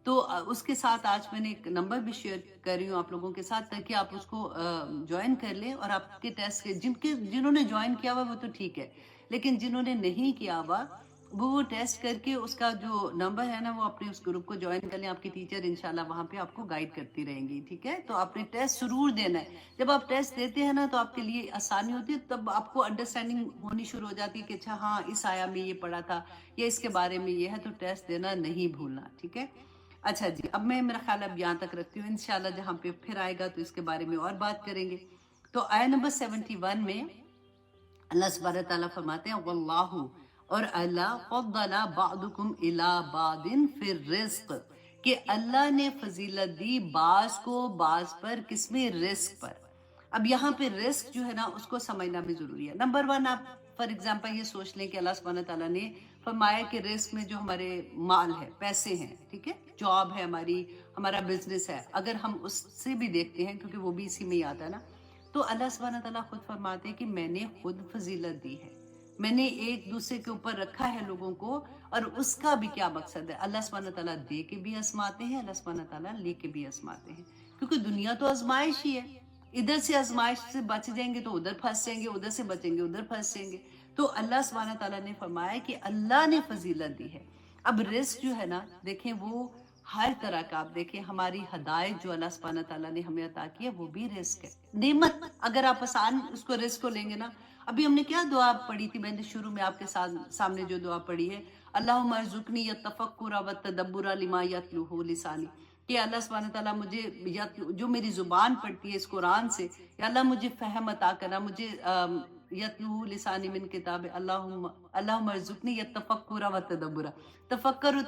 تو اس کے ساتھ آج میں نے ایک نمبر بھی شیئر کر رہی ہوں آپ لوگوں کے ساتھ تاکہ آپ اس کو جوائن کر لیں. اور آپ کے ٹیسٹ کے جنہوں نے جوائن کیا ہوا وہ تو ٹھیک ہے، لیکن جنہوں نے نہیں کیا ہوا وہ ٹیسٹ کر کے اس کا جو نمبر ہے نا وہ اپنے اس گروپ کو جوائن کر لیں. آپ کی ٹیچر انشاءاللہ وہاں پہ آپ کو گائیڈ کرتی رہیں گی، ٹھیک ہے؟ تو آپ نے ٹیسٹ ضرور دینا ہے. جب آپ ٹیسٹ دیتے ہیں نا تو آپ کے لیے آسانی ہوتی ہے، تب آپ کو انڈرسٹینڈنگ ہونی شروع ہو جاتی ہے کہ اچھا ہاں اس آیا میں یہ پڑھا تھا یا اس کے بارے میں یہ ہے. تو ٹیسٹ دینا نہیں بھولنا، ٹھیک ہے؟ اچھا جی، اب میں میرا خیال اب یہاں تک رکھتی ہوں، انشاءاللہ جہاں پہ پھر آئے گا تو اس کے بارے میں اور بات کریں گے۔ تو آیت نمبر 71 میں اللہ سبحانہ تعالیٰ فرماتے ہیں واللہ، اور اللہ فضل بعضکم الی بعض فی الرزق، کہ اللہ نے فضیلت دی بعض کو بعض پر، کس میں؟ رزق پر۔ اب یہاں پہ رزق جو ہے نا اس کو سمجھنا بھی ضروری ہے۔ نمبر ون، آپ فار ایگزامپل یہ سوچ لیں کہ اللہ سبحانہ تعالیٰ نے فرمایا کہ رزق میں جو ہمارے مال ہے، پیسے ہیں، ٹھیک ہے، جاب ہے ہماری، ہمارا بزنس ہے، اگر ہم اس سے بھی دیکھتے ہیں کیونکہ وہ بھی اسی میں ہی آتا ہے نا، تو اللہ سبحانہ تعالیٰ خود فرماتے ہیں کہ میں نے خود فضیلت دی ہے، میں نے ایک دوسرے کے اوپر رکھا ہے لوگوں کو، اور اس کا بھی کیا مقصد ہے؟ اللہ سبحانہ تعالیٰ دے کے بھی آزماتے ہیں، اللہ سبحانہ تعالیٰ لے کے بھی آزماتے ہیں، کیونکہ دنیا تو آزمائش ہی ہے، ادھر سے آزمائش سے بچ جائیں گے تو ادھر پھنس جائیں گے، ادھر سے بچیں گے ادھر پھنس جائیں گے۔ تو اللہ سبحانہ تعالیٰ نے فرمایا کہ اللہ نے فضیلت دی ہے۔ اب رزق جو ہے نا، دیکھیں وہ ہر طرح کا، آپ دیکھیں ہماری ہدایت جو اللہ سبحانہ تعالیٰ نے ہمیں عطا کی ہے وہ بھی رزق ہے، نعمت۔ اگر آپ آسان اس کو رزق کو لیں گے نا، ابھی ہم نے کیا دعا پڑھی تھی؟ میں نے شروع میں آپ کے سامنے جو دعا پڑھی ہے، اللہم ارزقنی التفکر والتدبر لما یتلوہ لسانی، کہ اللہ سبحانہ تعالیٰ مجھے جو میری زبان پڑھتی ہے اس قرآن سے، یا اللہ مجھے فہم عطا کرنا، مجھے یتلوہ لسانی من کتاب، اللہم ارزقنی التفکر والتدبر، تفکر و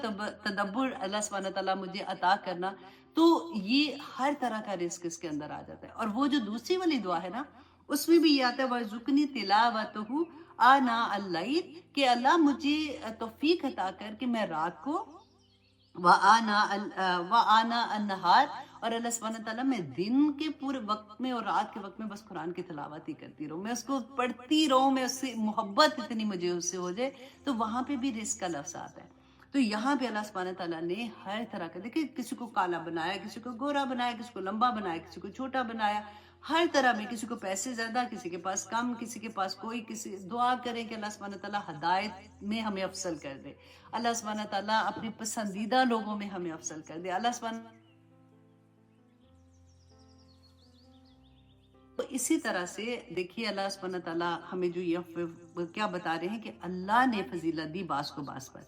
تدبر اللہ سبحانہ تعالیٰ مجھے عطا کرنا۔ تو یہ ہر طرح کا رزق اس کے اندر آ جاتا ہے۔ اور وہ جو دوسری والی دعا ہے نا، اس میں بھی یہ آتا ہے وَارْزُقْنِي تِلَاوَتَهُ آنَاءَ اللَّيْلِ، کہ اللہ مجھے توفیق عطا کر کہ میں رات کو وَآنَاءَ النَّهَارِ، اور اللہ سبحانہ تعالیٰ میں دن کے پورے وقت میں اور رات کے وقت میں بس قرآن کی تلاوت ہی کرتی رہوں، میں اس کو پڑھتی رہوں، میں اس سے محبت اتنی مجھے اس سے ہو جائے، تو وہاں پہ بھی رزق کا لفظ آتا ہے۔ تو یہاں پہ اللہ سبحانہ تعالیٰ نے ہر طرح کا، دیکھیں کسی کو کالا بنایا، کسی کو گورا بنایا، کسی کو لمبا بنایا، کسی کو چھوٹا بنایا، ہر طرح میں، کسی کو پیسے زیادہ، کسی کے پاس کم، کسی کے پاس کوئی، کسی دعا کریں کہ اللہ سبحانہ تعالیٰ ہدایت میں ہمیں افضل کر دے، اللہ سبحانہ تعالیٰ اپنی پسندیدہ لوگوں میں ہمیں افضل کر دے، اللہ سبحانہ۔ تو اسی طرح سے دیکھیے اللہ سبحانہ تعالیٰ ہمیں جو یہ کیا بتا رہے ہیں کہ اللہ نے فضیلت دی بعض کو بعض پر،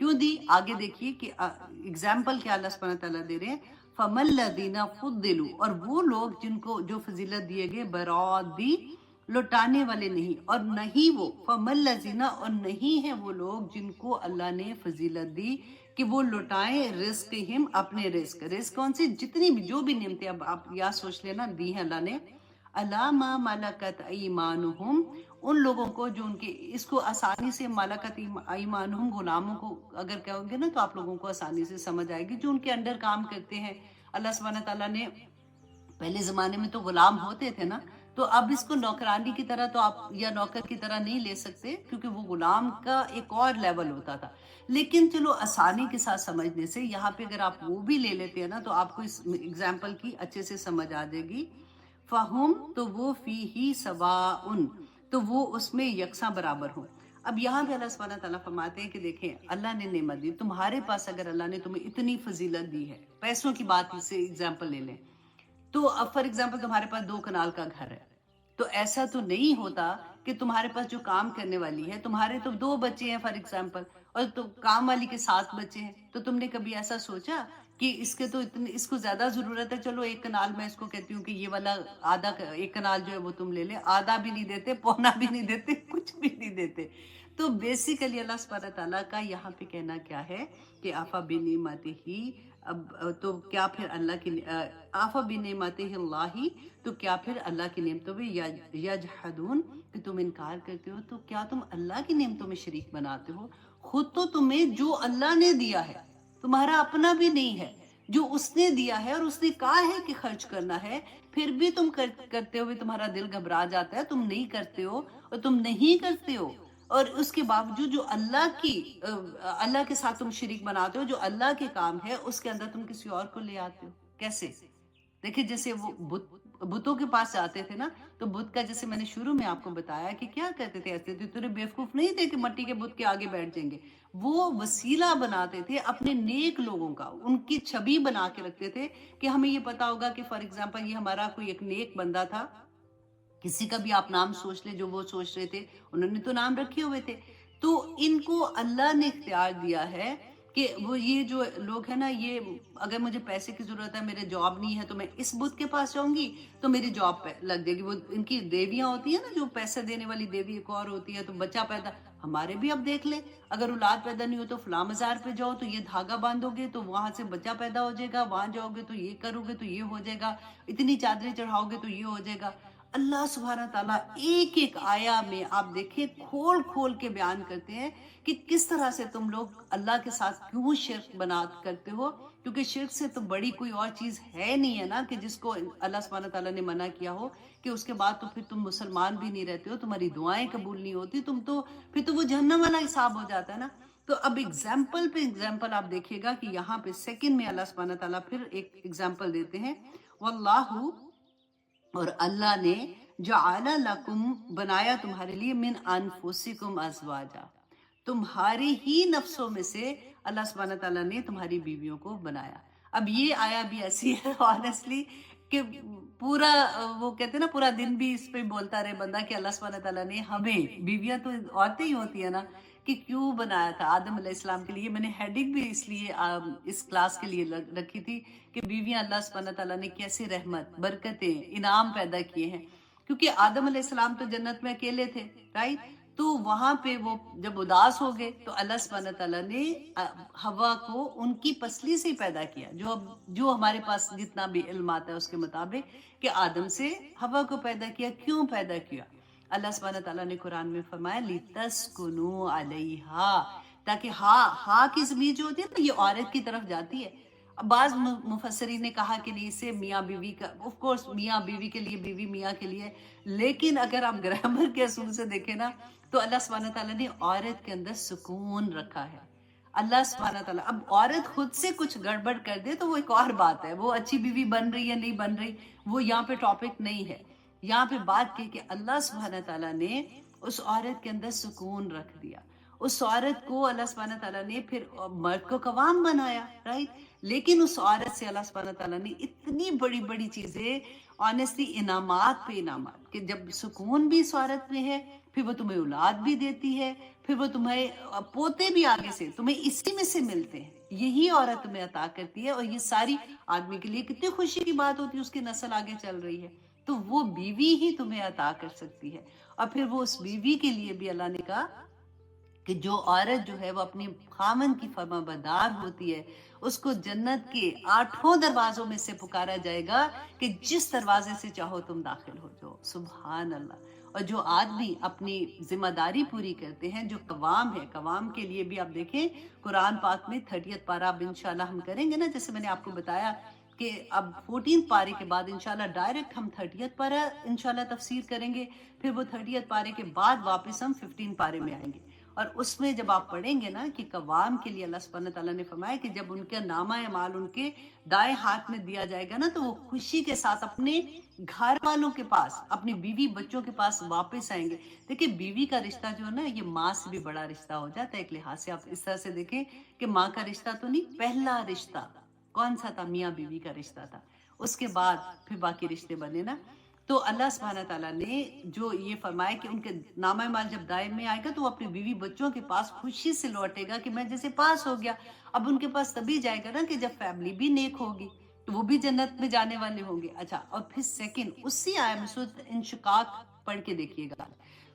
کیوں دی؟ آگے دیکھیے کہ اگزامپل کیا اللہ سبحانہ تعالیٰ دے رہے ہیں، فَمَن الَّذِينَ فُضِّلُوا، اور وہ لوگ جن کو جو فضیلت دیے گئے، برات دی، لوٹانے والے نہیں، اور نہیں وہ فَمَن الَّذِينَ، اور نہیں ہیں وہ لوگ جن کو اللہ نے فضیلت دی کہ وہ لوٹائیں رزقہم، اپنے رزق، رزق کون سی؟ جتنی بھی جو بھی نعمتیں اب آپ یا سوچ لینا دی ہیں اللہ نے، علامہ ملکت ایمانہم، ان لوگوں کو جو ان کے، اس کو آسانی سے ملکت ایمانہم، غلاموں کو اگر کہوں گے نا تو آپ لوگوں کو آسانی سے سمجھ آئے گی، جو ان کے انڈر کام کرتے ہیں۔ اللہ سبحانہ تعالیٰ نے پہلے زمانے میں تو غلام ہوتے تھے نا، تو اب اس کو نوکرانی کی طرح تو آپ یا نوکر کی طرح نہیں لے سکتے، کیونکہ وہ غلام کا ایک اور لیول ہوتا تھا، لیکن چلو آسانی کے ساتھ سمجھنے سے یہاں پہ اگر آپ وہ بھی لے لیتے ہیں نا تو آپ کو اس اگزامپل کی اچھے سے سمجھ آ جائے گی۔ فہم، تو وہ فیہ سواء، تو وہ اس میں یکساں برابر ہوں۔ اب یہاں پہ اللہ سبحانہ تعالیٰ فرماتے ہیں کہ دیکھیں اللہ نے نعمت دی تمہارے پاس، اگر اللہ نے تمہیں اتنی فضیلت دی ہے، پیسوں کی بات سے اگزامپل لے لیں، تو اب فار ایگزامپل تمہارے پاس 2 کنال کا گھر ہے، تو ایسا تو نہیں ہوتا کہ تمہارے پاس جو کام کرنے والی ہے، تمہارے تو 2 بچے ہیں فار ایگزامپل، اور تو کام والی کے 7 بچے ہیں، تو تم نے کبھی ایسا سوچا کہ اس کے تو اتنے، اس کو زیادہ ضرورت ہے، چلو 1 کنال میں اس کو کہتی ہوں کہ یہ والا آدھا 1 کنال جو ہے وہ تم لے لے، آدھا بھی نہیں دیتے، پونا بھی نہیں دیتے، کچھ بھی نہیں دیتے۔ تو بیسیکلی اللہ سبحانہ تعالیٰ کا یہاں پہ کہنا کیا ہے کہ آفا بنعمتہ، اب تو کیا پھر اللہ کی آفا بنعمتہ اللہ، تو کیا پھر اللہ کی نعمتوں میں یجحدون، کہ تم انکار کرتے ہو، تو کیا تم اللہ کی نعمتوں میں شریک بناتے ہو؟ خود تو تمہیں جو اللہ نے دیا ہے، تمہارا اپنا بھی نہیں ہے، جو اس نے دیا ہے اور اس نے کہا ہے کہ خرچ کرنا ہے، پھر بھی تم کرتے ہوئے تمہارا دل گھبرا جاتا ہے، تم نہیں کرتے ہو، اور تم نہیں کرتے ہو، اور اس کے باوجود جو اللہ کے ساتھ تم شریک بناتے ہو، جو اللہ کے کام ہے اس کے اندر تم کسی اور کو لے آتے ہو، کیسے؟ دیکھیں جیسے وہ بتوں کے پاس جاتے تھے نا، تو بت کا جیسے میں نے شروع میں آپ کو بتایا کہ کیا کہتے تھے، ایسے تھے بیوقوف نہیں تھے کہ مٹی کے بت کے آگے بیٹھ جائیں گے، وہ وسیلہ بناتے تھے اپنے نیک لوگوں کا، ان کی چھبی بنا کے رکھتے تھے کہ ہمیں یہ پتا ہوگا کہ فار ایگزامپل یہ ہمارا کوئی ایک نیک بندہ تھا، کسی کا بھی آپ نام سوچ لیں جو وہ سوچ رہے تھے، انہوں نے تو نام رکھے ہوئے تھے، تو ان کو اللہ نے اختیار دیا ہے کہ وہ یہ جو لوگ ہیں نا، یہ اگر مجھے پیسے کی ضرورت ہے، میرے جاب نہیں ہے، تو میں اس بت کے پاس جاؤں گی تو میری جاب پہ لگ جائے گی. وہ ان کی دیویاں ہوتی ہیں نا، جو پیسے دینے والی دیوی ایک اور ہوتی ہے. تو بچہ پیدا، ہمارے بھی اب دیکھ لیں، اگر اولاد پیدا نہیں ہو تو فلاں مزار پہ جاؤ تو یہ دھاگا باندھو گے تو وہاں سے بچہ پیدا ہو جائے گا، وہاں جاؤ گے تو یہ کرو گے تو یہ ہو جائے گا، اتنی چادریں چڑھاؤ گے تو یہ ہو جائے گا. اللہ سبحانہ تعالیٰ ایک ایک آیا میں آپ دیکھیں کھول کھول کے بیان کرتے ہیں کہ کس طرح سے تم لوگ اللہ کے ساتھ کیوں شرک بنا کرتے ہو. کیونکہ شرک سے تو بڑی کوئی اور چیز ہے نہیں ہے نا، کہ جس کو اللہ سبحانہ تعالیٰ نے منع کیا ہو کہ اس کے بعد تو پھر تم مسلمان بھی نہیں رہتے ہو، تمہاری دعائیں قبول نہیں ہوتی، تم تو پھر تو وہ جہنم والا حساب ہو جاتا ہے نا. تو اب اگزامپل پہ اگزامپل آپ دیکھیے گا کہ یہاں پہ سیکنڈ میں اللہ سبحانہ تعالیٰ پھر ایک اگزامپل دیتے ہیں. واللہ، اور اللہ نے جعل لکم بنایا تمہارے لیے من انفسکم ازواجا، تمہاری ہی نفسوں میں سے اللہ سبحانہ تعالیٰ نے تمہاری بیویوں کو بنایا. اب یہ آیا بھی ایسی ہے آنیسٹلی کہ پورا وہ کہتے ہیں نا پورا دن بھی اس پہ بولتا رہے بندہ کہ اللہ سبحانہ تعالیٰ نے ہمیں، بیویاں تو عورتیں ہی ہوتی ہیں نا، کہ کیوں بنایا تھا آدم علیہ السلام کے لیے. میں نے ہیڈنگ بھی اس لیے اس کلاس کے لیے رکھی تھی کہ بیویاں اللہ سبحانہ تعالیٰ نے کیسے رحمت، برکتیں، انعام پیدا کیے ہیں. کیونکہ آدم علیہ السلام تو جنت میں اکیلے تھے، رائٹ؟ تو وہاں پہ وہ جب اداس ہو گئے تو اللہ سبحانہ تعالیٰ نے ہوا کو ان کی پسلی سے ہی پیدا کیا، جو ہمارے پاس جتنا بھی علم آتا ہے اس کے مطابق، کہ آدم سے ہوا کو پیدا کیا. کیوں پیدا کیا؟ اللہ سبحانہ تعالیٰ نے قرآن میں فرمایا لِتَسْكُنُوا عَلَيْهَا، تاکہ ہا کی ضمیر جو ہوتی ہے نا، یہ عورت کی طرف جاتی ہے. اب بعض مفسرین نے کہا کہ نہیں، اسے میاں بیوی کا، آف کورس میاں بیوی کے لیے، بیوی میاں کے لیے، لیکن اگر آپ گرامر کے اصول سے دیکھیں نا تو اللہ سبحانہ تعالیٰ نے عورت کے اندر سکون رکھا ہے. اللہ سبحانہ تعالیٰ، اب عورت خود سے کچھ گڑبڑ کر دے تو وہ ایک اور بات ہے، وہ اچھی بیوی بن رہی ہے نہیں بن رہی، وہ یہاں پہ ٹاپک نہیں ہے. یہاں پہ بات کی کہ اللہ سبحانہ تعالیٰ نے اس عورت کے اندر سکون رکھ دیا. اس عورت کو اللہ سبحانہ تعالیٰ نے پھر مرد کو قوام بنایا، رائٹ؟ لیکن اس عورت سے اللہ سبحانہ تعالیٰ نے اتنی بڑی بڑی چیزیں، آنیسٹلی انعامات پہ انعامات، کہ جب سکون بھی اس عورت میں ہے، پھر وہ تمہیں اولاد بھی دیتی ہے، پھر وہ تمہیں پوتے بھی آگے سے تمہیں اسی میں سے ملتے ہیں، یہی عورت تمہیں عطا کرتی ہے. اور یہ ساری آدمی کے لیے کتنی خوشی کی بات ہوتی ہے، اس کی نسل آگے چل رہی ہے، تو وہ بیوی ہی تمہیں عطا کر سکتی ہے. اور پھر وہ اس بیوی کے لیے بھی اللہ نے کہا کہ جو عورت جو ہے وہ اپنی خامن کی فرما بردار ہوتی ہے، اس کو جنت کے 8 دروازوں میں سے پکارا جائے گا کہ جس دروازے سے چاہو تم داخل ہو جاؤ. سبحان اللہ. اور جو آدمی اپنی ذمہ داری پوری کرتے ہیں، جو قوام ہے، قوام کے لیے بھی آپ دیکھیں قرآن پاک میں 30 پارہ اب انشاءاللہ ہم کریں گے نا، جیسے میں نے آپ کو بتایا کہ اب 14 پارے کے بعد انشاءاللہ ڈائریکٹ ہم 30 پارہ انشاءاللہ تفسیر کریں گے، پھر وہ 30 پارے کے بعد واپس ہم 15 پارے میں آئیں گے. اور اس میں جب آپ پڑھیں گے نا کہ قوام کے لیے اللہ سبحانہ تعالیٰ نے فرمایا کہ جب ان کا نامہ اعمال ان کے دائیں ہاتھ میں دیا جائے گا نا، تو وہ خوشی کے ساتھ اپنے گھر والوں کے پاس، اپنی بیوی بچوں کے پاس واپس آئیں گے. دیکھیں بیوی کا رشتہ جو ہے نا، یہ ماں سے بھی بڑا رشتہ ہو جاتا ہے ایک لحاظ سے. آپ اس طرح سے دیکھیں کہ ماں کا رشتہ تو نہیں، پہلا رشتہ کون سا تھا؟ میاں بیوی کا رشتہ تھا. اس کے بعد پھر باقی رشتے بنے نا. تو اللہ سبحانہ تعالیٰ نے جو یہ فرمایا کہ ان کے نامہ اعمال جب دائیں میں آئے گا تو وہ اپنی بیوی بچوں کے پاس خوشی سے لوٹے گا کہ میں جیسے پاس ہو گیا. اب ان کے پاس تبھی جائے گا نا کہ جب فیملی بھی نیک ہوگی تو وہ بھی جنت میں جانے والے ہوں گے. اچھا، اور پھر سیکنڈ اسی آیت میں سورۃ انشقاق پڑھ کے دیکھیے گا.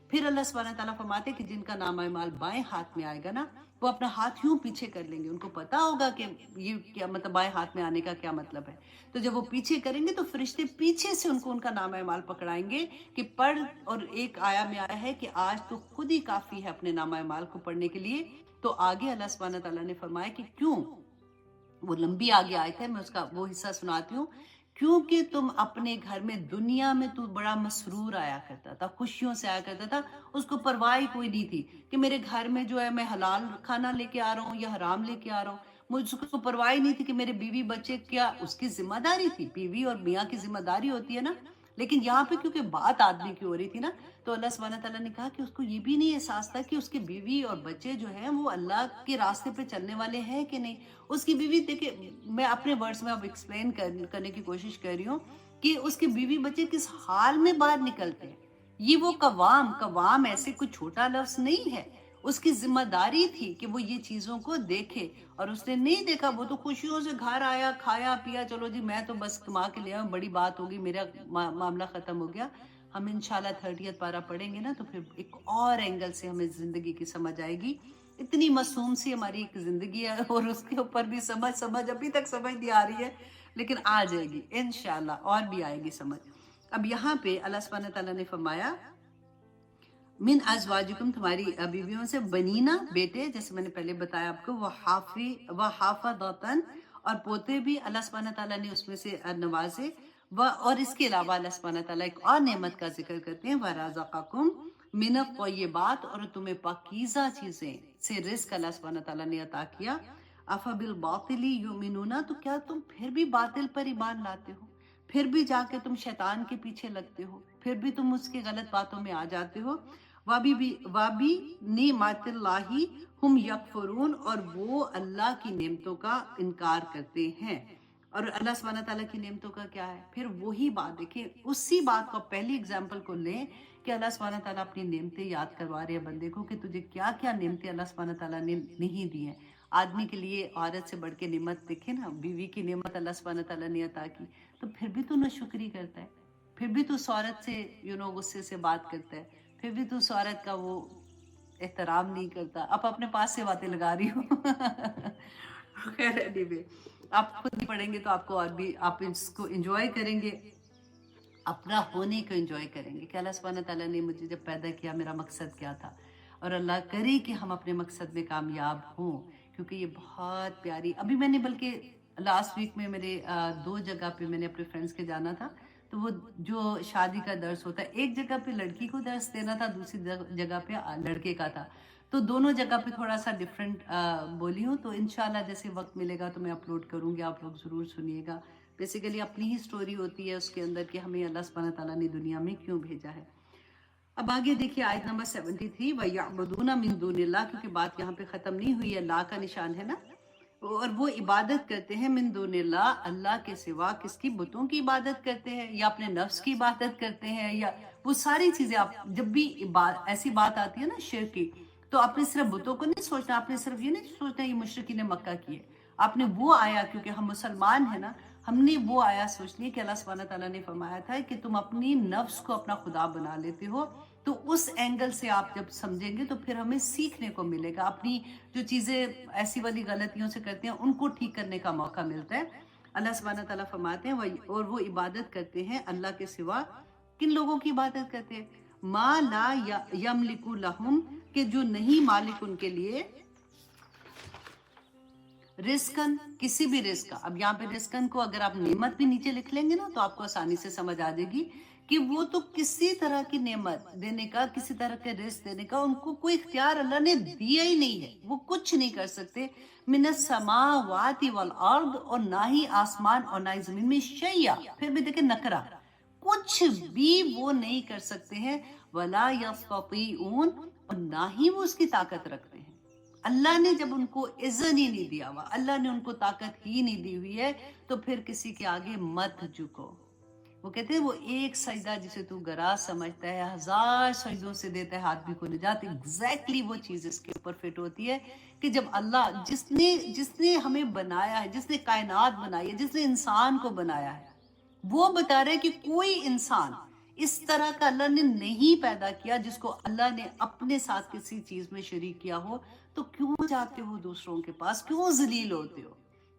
پھر اللہ سبحانہ تعالیٰ فرماتے کہ جن کا نامہ اعمال بائیں ہاتھ میں آئے گا نا، وہ اپنا ہاتھ یوں پیچھے کر لیں گے. ان کو پتا ہوگا کہ یہ کیا مطلب بائیں ہاتھ میں آنے کا کیا مطلب ہے. تو جب وہ پیچھے کریں گے تو فرشتے پیچھے سے ان کا نامہ اعمال پکڑائیں گے کہ پڑھ. اور ایک آیا میں آیا ہے کہ آج تو خود ہی کافی ہے اپنے نامہ اعمال کو پڑھنے کے لیے. تو آگے اللہ سبحانہ تعالیٰ نے فرمایا کہ کیوں، وہ لمبی آگے آیت ہے، میں اس کا وہ حصہ سناتی ہوں. کیونکہ تم اپنے گھر میں دنیا میں تو بڑا مسرور آیا کرتا تھا، خوشیوں سے آیا کرتا تھا، اس کو پرواہ کوئی نہیں تھی کہ میرے گھر میں جو ہے میں حلال کھانا لے کے آ رہا ہوں یا حرام لے کے آ رہا ہوں. مجھ کو پرواہ نہیں تھی کہ میرے بیوی بچے کیا، اس کی ذمہ داری تھی، بیوی اور میاں کی ذمہ داری ہوتی ہے نا. لیکن یہاں پہ کیونکہ بات آدمی کی ہو رہی تھی نا، تو اللہ سبحانہ تعالیٰ نے کہا کہ اس کو یہ بھی نہیں احساس تھا کہ اس کی بیوی اور بچے جو ہیں وہ اللہ کے راستے پہ چلنے والے ہیں کہ نہیں. اس کی بیوی، دیکھیں میں اپنے ورڈز میں اب ایکسپلین کرنے کی کوشش کر رہی ہوں کہ اس کے بیوی بچے کس حال میں باہر نکلتے ہیں. یہ وہ قوام ایسے کوئی چھوٹا لفظ نہیں ہے. اس کی ذمہ داری تھی کہ وہ یہ چیزوں کو دیکھے، اور اس نے نہیں دیکھا، وہ تو خوشیوں سے گھر آیا، کھایا پیا، چلو جی میں تو بس کما کے لے آؤں، بڑی بات ہوگی، میرا معاملہ ختم ہو گیا۔ ہم انشاءاللہ 30 پارہ پڑھیں گے نا تو پھر ایک اور اینگل سے ہمیں زندگی کی سمجھ آئے گی۔ اتنی معصوم سی ہماری ایک زندگی ہے، اور اس کے اوپر بھی سمجھ ابھی تک سمجھ نہیں آ رہی ہے، لیکن آ جائے گی انشاءاللہ، اور بھی آئے گی سمجھ۔ اب یہاں پہ اللہ سبحانہ تعالیٰ نے فرمایا من ازواجکم، تمہاری بیویوں سے، بنینا بیٹے، جیسے میں نے پہلے بتایا آپ کو، وہ حافظاتن، اور پوتے بھی اللہ سبحانہ تعالیٰ نے اس میں سے نوازے، اور اس کے علاوہ اللہ سبحانہ تعالیٰ ایک اور نعمت کا ذکر کرتے ہیں، وَرَزَقَكُم مِّنَ الطَّيِّبَاتِ، اور تمہیں پاکیزہ چیزیں سے رزق اللہ سبحانہ تعالیٰ نے عطا کیا۔ أَفَبِالْبَاطِلِ يُؤْمِنُونَ، تو کیا تم پھر بھی باطل پر ایمان لاتے ہو؟ پھر بھی جا کے تم شیطان کے پیچھے لگتے ہو، پھر بھی تم اس کے غلط باتوں میں آ جاتے ہو۔ وابی نعمت اللہ ہم یکفرون، اور وہ اللہ کی نعمتوں کا انکار کرتے ہیں۔ اور اللہ سبحانہ تعالیٰ کی نعمتوں کا کیا ہے؟ پھر وہی بات دیکھیں، اسی بات کو پہلی اگزامپل کو لیں کہ اللہ سبحانہ تعالیٰ اپنی نعمتیں یاد کروا رہے ہیں بندے کو کہ تجھے کیا کیا نعمتیں اللہ سبحانہ تعالیٰ نے نہیں دی ہیں۔ آدمی کے لیے عورت سے بڑھ کے نعمت دیکھیں نا، بیوی کی نعمت اللہ سبحانہ تعالیٰ نے عطا کی، تو پھر بھی تو ناشکری کرتا ہے، پھر بھی تو اس عورت سے غصے سے بات کرتا ہے، پھر بھی تو اس عورت کا وہ احترام نہیں کرتا۔ آپ اپنے پاس سے باتیں لگا رہی ہو خیر anyway، آپ خود بھی پڑھیں گے تو آپ کو اور بھی، آپ اس کو انجوائے کریں گے، اپنا ہونے کو انجوائے کریں گے کہ اللہ سبحانہ تعالیٰ نے مجھے جب پیدا کیا میرا مقصد کیا تھا، اور اللہ کرے کہ ہم اپنے مقصد میں کامیاب ہوں، کیونکہ یہ بہت پیاری۔ ابھی میں نے بلکہ لاسٹ ویک میں میرے 2 جگہ پہ میں نے اپنے فرینڈس کے جانا تھا، تو وہ جو شادی کا درس ہوتا ہے، ایک جگہ پہ لڑکی کو درس دینا تھا، دوسری جگہ پہ لڑکے کا تھا، تو دونوں جگہ پہ تھوڑا سا ڈیفرنٹ بولی ہوں، تو انشاءاللہ جیسے وقت ملے گا تو میں اپلوڈ کروں گی، آپ لوگ ضرور سنیے گا۔ بیسیکلی اپنی ہی سٹوری ہوتی ہے اس کے اندر کہ ہمیں اللہ سبحانہ تعالیٰ نے دنیا میں کیوں بھیجا ہے۔ اب آگے دیکھیے آیت نمبر 73، وَيَعْبُدُونَ مِن دُونِ اللَّهِ، کیونکہ بات یہاں پہ ختم نہیں ہوئی ہے، لا کا نشان ہے نا، اور وہ عبادت کرتے ہیں من دون اللہ، اللہ کے سوا، کس کی؟ بتوں کی عبادت کرتے ہیں، یا اپنے نفس کی عبادت کرتے ہیں، یا وہ ساری چیزیں۔ آپ جب بھی ایسی بات آتی ہے نا شرک کی، تو آپ نے صرف بتوں کو نہیں سوچنا، آپ نے صرف یہ نہیں سوچنا یہ مشرکین مکہ کی ہے، آپ نے وہ آیا، کیونکہ ہم مسلمان ہیں نا، ہم نے وہ آیا سوچ لی کہ اللہ سبحانہ تعالیٰ نے فرمایا تھا کہ تم اپنی نفس کو اپنا خدا بنا لیتے ہو، تو اس اینگل سے آپ جب سمجھیں گے تو پھر ہمیں سیکھنے کو ملے گا، اپنی جو چیزیں ایسی والی غلطیوں سے کرتے ہیں ان کو ٹھیک کرنے کا موقع ملتا ہے۔ اللہ سبحانہ تعالیٰ فرماتے ہیں اور وہ عبادت کرتے ہیں اللہ کے سوا، کن لوگوں کی عبادت کرتے ہیں؟ ما لا یملک لہم، کہ جو نہیں مالک ان کے لیے، رزقن، کسی بھی رزق کا۔ اب یہاں پہ رزقن کو اگر آپ نعمت بھی نیچے لکھ لیں گے نا تو آپ کو آسانی سے سمجھ آ جائے گی کہ وہ تو کسی طرح کی نعمت دینے کا، کسی طرح کے رزق دینے کا ان کو کوئی اختیار اللہ نے دیا ہی نہیں ہے، وہ کچھ نہیں کر سکتے۔ من السماوات والارض، اور نہ ہی آسمان اور نہ ہی زمین میں، شیئا، پھر بھی دیکھیں نکرہ، کچھ بھی وہ نہیں کر سکتے ہیں، ولا یستطیعون، اور نہ ہی وہ اس کی طاقت رکھتے ہیں۔ اللہ نے جب ان کو اذن ہی نہیں دیا ہوا، اللہ نے ان کو طاقت ہی نہیں دی ہوئی ہے، تو پھر کسی کے آگے مت جھکو۔ وہ کہتے ہیں وہ ایک سجدہ جسے تو گراز سمجھتا ہے 1000 سجدوں سے دیتا ہے ہاتھ بھی کو نجات، ایگزیکٹلی وہ چیز اس کے اوپر فٹ ہوتی ہے کہ جب اللہ جس نے ہمیں بنایا ہے، جس نے کائنات بنائی ہے، جس نے انسان کو بنایا ہے، وہ بتا رہے کہ کوئی انسان اس طرح کا اللہ نے نہیں پیدا کیا جس کو اللہ نے اپنے ساتھ کسی چیز میں شریک کیا ہو، تو کیوں جاتے ہو دوسروں کے پاس، کیوں ذلیل ہوتے ہو،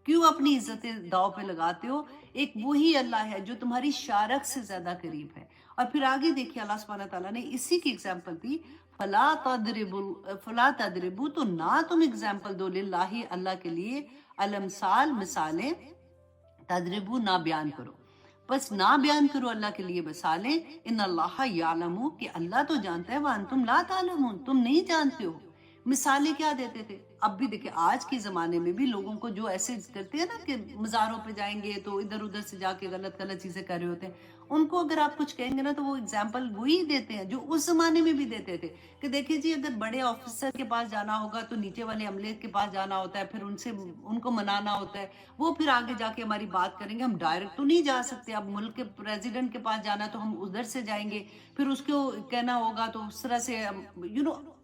کیوں اپنی عزتیں داؤ پہ لگاتے ہو؟ ایک وہی اللہ ہے جو تمہاری شارک سے زیادہ قریب ہے۔ اور پھر آگے دیکھیے اللہ سبحانہ تعالیٰ نے اسی کی اگزامپل دی، فلا تضربوا، تو نہ تم اگزامپل دو، للہ، اللہ کے لیے، الامثال، مثالیں، تضربوا، نہ بیان کرو، بس نہ بیان کرو اللہ کے لیے مثالیں، ان اللہ یعلم، کہ اللہ تو جانتا ہے، وانتم لا تعلمون، تم نہیں جانتے ہو۔ مثالیں کیا دیتے تھے؟ اب بھی دیکھیں آج کے زمانے میں بھی لوگوں کو جو ایسے کرتے ہیں نا کہ مزاروں پہ جائیں گے تو ادھر ادھر سے جا کے غلط چیزیں کر رہے ہوتے ہیں، ان کو اگر آپ کچھ کہیں گے نا تو وہ اگزامپل وہی دیتے ہیں جو اس زمانے میں بھی دیتے تھے کہ دیکھیں جی اگر بڑے آفیسر کے پاس جانا ہوگا تو نیچے والے عملے کے پاس جانا ہوتا ہے، پھر ان کو منانا ہوتا ہے، وہ پھر آگے جا کے ہماری بات کریں گے، ہم ڈائریکٹ تو نہیں جا سکتے، اب ملک کے پریزیڈنٹ کے پاس جانا تو ہم ادھر سے جائیں گے، پھر اس کو کہنا ہوگا تو اس طرح سے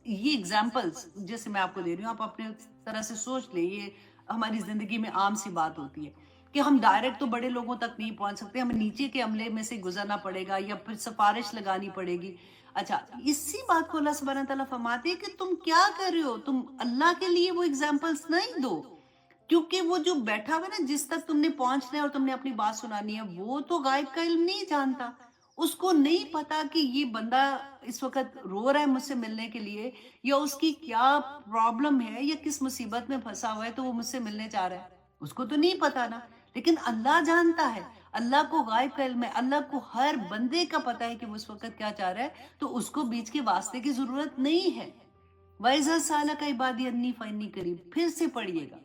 یہ اگزامپلس جیسے میں آپ کو دے رہی ہوں، آپ اپنے طرح سے سوچ لیں، یہ ہماری زندگی میں عام سی بات ہوتی ہے کہ ہم ڈائریکٹ تو بڑے لوگوں تک نہیں پہنچ سکتے، ہمیں نیچے کے عملے میں سے گزرنا پڑے گا یا پھر سفارش لگانی پڑے گی۔ اچھا، اسی بات کو اللہ سبحانہ تعالیٰ فرماتے ہیں کہ تم کیا کر رہے ہو، تم اللہ کے لیے وہ اگزامپلس نہیں دو، کیونکہ وہ جو بیٹھا ہوا ہے نا جس تک تم نے پہنچنا ہے اور تم نے اپنی بات سنانی ہے، وہ تو غائب کا علم نہیں جانتا، اس کو نہیں پتا کہ یہ بندہ اس وقت رو رہا ہے مجھ سے ملنے کے لیے، یا اس کی کیا پرابلم ہے یا کس مصیبت میں پھنسا ہوا ہے تو وہ مجھ سے ملنے چاہ رہا ہے، اس کو تو نہیں پتا نا، لیکن اللہ جانتا ہے، اللہ کو غائب کا علم ہے، اللہ کو ہر بندے کا پتا ہے کہ وہ اس وقت کیا چاہ رہا ہے، تو اس کو بیچ کے واسطے کی ضرورت نہیں ہے۔ وَإِذَا سَأَلَكَ عِبَادِي عَنِّي فَإِنِّي قَرِيبٌ، پھر سے پڑھیے گا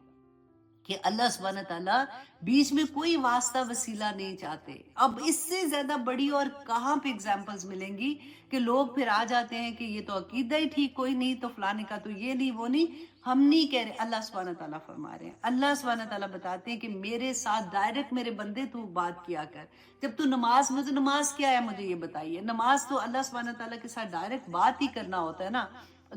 کہ اللہ سبحانہ تعالیٰ بیچ میں کوئی واسطہ وسیلہ نہیں چاہتے۔ اب اس سے زیادہ بڑی اور کہاں پہ اگزامپلز ملیں گی کہ لوگ پھر آ جاتے ہیں کہ یہ تو عقیدہ ہی ٹھیک کوئی نہیں، تو فلانے کا تو یہ نہیں وہ نہیں، ہم نہیں کہہ رہے، اللہ سبحانہ تعالیٰ فرما رہے ہیں، اللہ سبحانہ تعالیٰ بتاتے ہیں کہ میرے ساتھ ڈائریکٹ میرے بندے تو بات کیا کر، جب تو نماز میں، تو نماز کیا ہے مجھے یہ بتائیے، نماز تو اللہ سبحانہ تعالیٰ کے ساتھ ڈائریکٹ بات ہی کرنا ہوتا ہے نا۔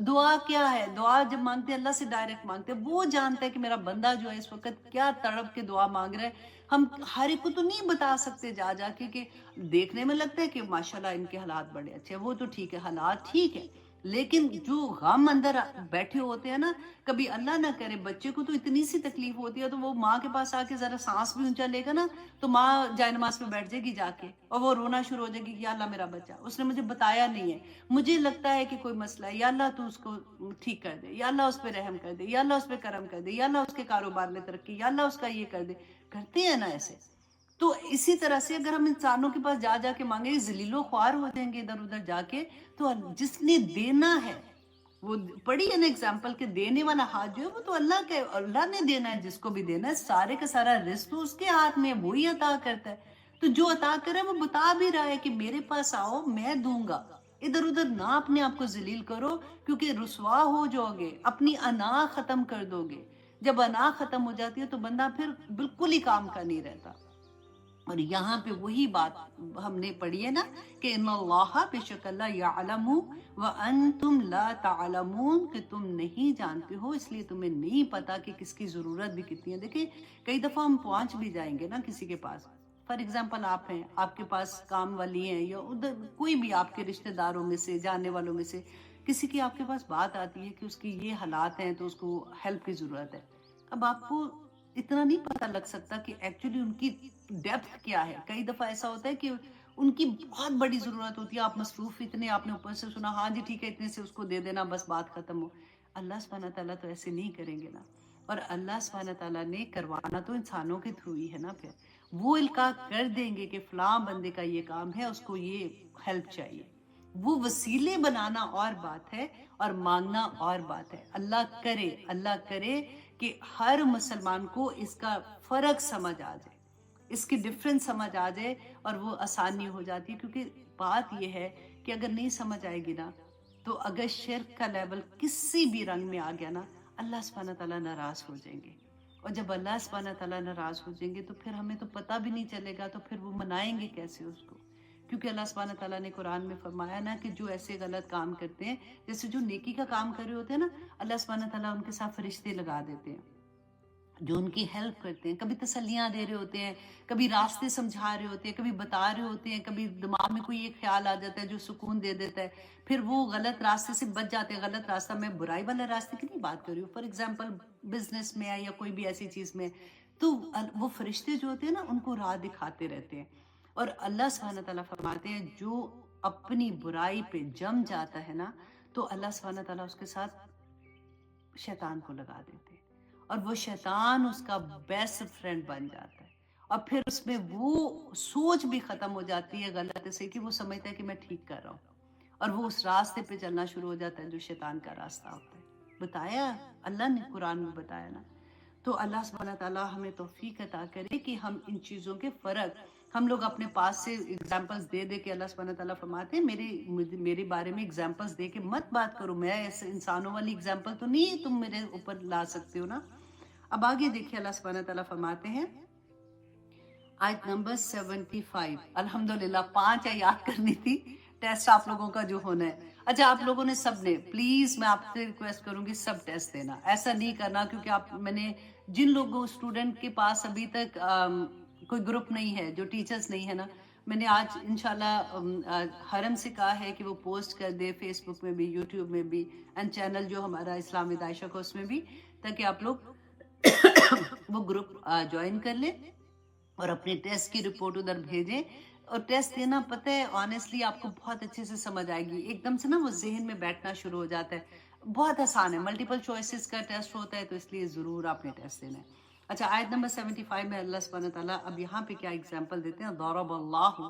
دعا کیا ہے، دعا جب مانگتے ہیں اللہ سے ڈائریکٹ مانگتے ہیں، وہ جانتا ہے کہ میرا بندہ جو ہے اس وقت کیا تڑپ کے دعا مانگ رہا ہے، ہم ہر ایک کو تو نہیں بتا سکتے جا جا کے کہ دیکھنے میں لگتا ہے کہ ماشاءاللہ ان کے حالات بڑے اچھے ہیں، وہ تو ٹھیک ہے، حالات ٹھیک ہے، لیکن جو غم اندر بیٹھے ہوتے ہیں نا، کبھی اللہ نہ کرے بچے کو تو اتنی سی تکلیف ہوتی ہے تو وہ ماں کے پاس آ کے ذرا سانس بھی اونچا لے گا نا تو ماں جائے نماز پہ بیٹھ جائے گی جا کے، اور وہ رونا شروع ہو جائے گی کہ یا اللہ میرا بچہ، اس نے مجھے بتایا نہیں ہے، مجھے لگتا ہے کہ کوئی مسئلہ ہے، یا اللہ تو اس کو ٹھیک کر دے، یا اللہ اس پہ رحم کر دے، یا اللہ اس پہ کرم کر دے، یا اللہ اس کے کاروبار میں ترقی، یا اللہ اس کا یہ کر دے، کرتے ہیں نا ایسے۔ تو اسی طرح سے اگر ہم انسانوں کے پاس جا جا کے مانگیں، ذلیل و خوار ہو جائیں گے ادھر ادھر جا کے، تو جس نے دینا ہے وہ پڑھی ہے نا ایگزامپل کہ دینے والا ہاتھ جو ہے وہ تو اللہ کے، اللہ نے دینا ہے، جس کو بھی دینا ہے، سارے کا سارا رزق تو اس کے ہاتھ میں ہے، وہی عطا کرتا ہے، تو جو عطا کرے وہ بتا بھی رہا ہے کہ میرے پاس آؤ میں دوں گا، ادھر ادھر نہ اپنے آپ کو ذلیل کرو، کیونکہ رسوا ہو جاؤ گے، اپنی انا ختم کر دو گے، جب انا ختم ہو جاتی ہے تو بندہ پھر بالکل ہی کام کا نہیں رہتا۔ اور یہاں پہ وہی بات ہم نے پڑھی ہے نا کہ ان اللہ، بے شک اللہ، یعلم وانتم لا تعلمون، کہ تم نہیں جانتے ہو اس لیے تمہیں نہیں پتا کہ کس کی ضرورت بھی کتنی ہے۔ دیکھیں کئی دفعہ ہم پہنچ بھی جائیں گے نا کسی کے پاس، فار ایگزامپل آپ ہیں، آپ کے پاس کام والی ہیں یا ادھر کوئی بھی آپ کے رشتہ داروں میں سے، جاننے والوں میں سے کسی کی آپ کے پاس بات آتی ہے کہ اس کی یہ حالات ہیں تو اس کو ہیلپ کی ضرورت ہے، اب آپ کو اتنا نہیں پتہ لگ سکتا کہ ایکچولی ان کی ڈیپتھ کیا ہے۔ کئی دفعہ ایسا ہوتا ہے کہ ان کی بہت بڑی ضرورت ہوتی ہے، آپ مصروف اتنے، آپ نے اوپر سے سنا ہاں جی ٹھیک ہے اتنے سے اس کو دے دینا بس بات ختم ہو۔ اللہ سبحانہ تعالیٰ تو ایسے نہیں کریں گے نا، اور اللہ سبحانہ تعالیٰ نے کروانا تو انسانوں کے تھرو ہی ہے نا، پھر وہ القاء کر دیں گے کہ فلاں بندے کا یہ کام ہے، اس کو یہ ہیلپ چاہیے، وہ وسیلے بنانا اور بات ہے اور مانگنا اور بات ہے۔ اللہ کرے کہ ہر مسلمان کو اس کا فرق سمجھ آ جائے، اس کی ڈفرنس سمجھ آ جائے، اور وہ آسانی ہو جاتی ہے، کیونکہ بات یہ ہے کہ اگر نہیں سمجھ آئے گی نا تو اگر شرک کا لیول کسی بھی رنگ میں آ گیا نا، اللہ سبحانہ تعالیٰ ناراض ہو جائیں گے، اور جب اللہ سبحانہ تعالیٰ ناراض ہو جائیں گے تو پھر ہمیں تو پتہ بھی نہیں چلے گا، تو پھر وہ منائیں گے کیسے اس کو، کیونکہ اللہ سبحانہ تعالیٰ نے قرآن میں فرمایا نا کہ جو ایسے غلط کام کرتے ہیں، جیسے جو نیکی کا کام کر رہے ہوتے ہیں نا، اللہ سبحانہ تعالیٰ ان کے ساتھ فرشتے لگا دیتے ہیں جو ان کی ہیلپ کرتے ہیں، کبھی تسلیاں دے رہے ہوتے ہیں، کبھی راستے سمجھا رہے ہوتے ہیں، کبھی بتا رہے ہوتے ہیں، کبھی دماغ میں کوئی ایک خیال آ جاتا ہے جو سکون دے دیتا ہے، پھر وہ غلط راستے سے بچ جاتے ہیں۔ غلط راستہ، میں برائی والے راستے کی نہیں بات کر رہی ہوں، فار ایگزامپل بزنس میں ہے یا کوئی بھی ایسی چیز میں، تو وہ فرشتے جو ہوتے ہیں نا ان کو راہ دکھاتے رہتے ہیں، اور اللہ سبحانہ تعالیٰ فرماتے ہیں جو اپنی برائی پہ جم جاتا ہے نا تو اللہ سبحانہ تعالیٰ اس کے ساتھ شیطان کو لگا دیتے ہیں، اور وہ شیطان اس کا بیسٹ فرینڈ بن جاتا ہے، اور پھر اس میں وہ سوچ بھی ختم ہو جاتی ہے غلط سے کہ وہ سمجھتا ہے کہ میں ٹھیک کر رہا ہوں، اور وہ اس راستے پہ چلنا شروع ہو جاتا ہے جو شیطان کا راستہ ہوتا ہے۔ بتایا اللہ نے قرآن میں بتایا نا، تو اللہ سبحانہ تعالیٰ ہمیں توفیق عطا کرے کہ ہم ان چیزوں کے فرق ہم لوگ اپنے پاس سے اگزامپلس دے دے کے اللہ سبحانہ تعالیٰ فرماتے ہیں میرے بارے میں اگزامپلس دے کے مت بات کرو، میں ایسے انسانوں والی اگزامپل تو نہیں تم میرے اوپر لا سکتے ہو نا۔ اب آگے دیکھیے اللہ سبحانہ تعالیٰ فرماتے ہیں آیت نمبر 75۔ الحمدللہ 5 آیات کرنی تھی، ٹیسٹ آپ لوگوں کا جو ہونا ہے۔ اچھا آپ لوگوں نے سب نے پلیز میں آپ سے ریکویسٹ کروں گی سب ٹیسٹ دینا، ایسا نہیں کرنا کیونکہ میں نے جن لوگوں اسٹوڈنٹ کے پاس ابھی تک کوئی گروپ نہیں ہے، جو ٹیچرز نہیں ہے نا، میں نے آج انشاءاللہ حرم سے کہا ہے کہ وہ پوسٹ کر دے فیس بک میں بھی، یوٹیوب میں بھی، اینڈ چینل جو ہمارا اسلام ود عائشہ کا اس میں بھی، تاکہ آپ لوگ وہ گروپ جوائن کر لیں اور اپنے ٹیسٹ کی رپورٹ ادھر بھیجیں۔ اور ٹیسٹ دینا پتہ ہے آنیسٹلی آپ کو بہت اچھے سے سمجھ آئے گی، ایک دم سے نا وہ ذہن میں بیٹھنا شروع ہو جاتا ہے، بہت آسان ہے، ملٹیپل چوائسز کا ٹیسٹ ہوتا ہے، تو اس لیے ضرور آپ نے ٹیسٹ دینا ہے۔ اچھا آیت نمبر 75 میں اللہ سبحانہ تعالیٰ اب یہاں پہ کیا ایگزامپل دیتے ہیں، ضرب اللہ،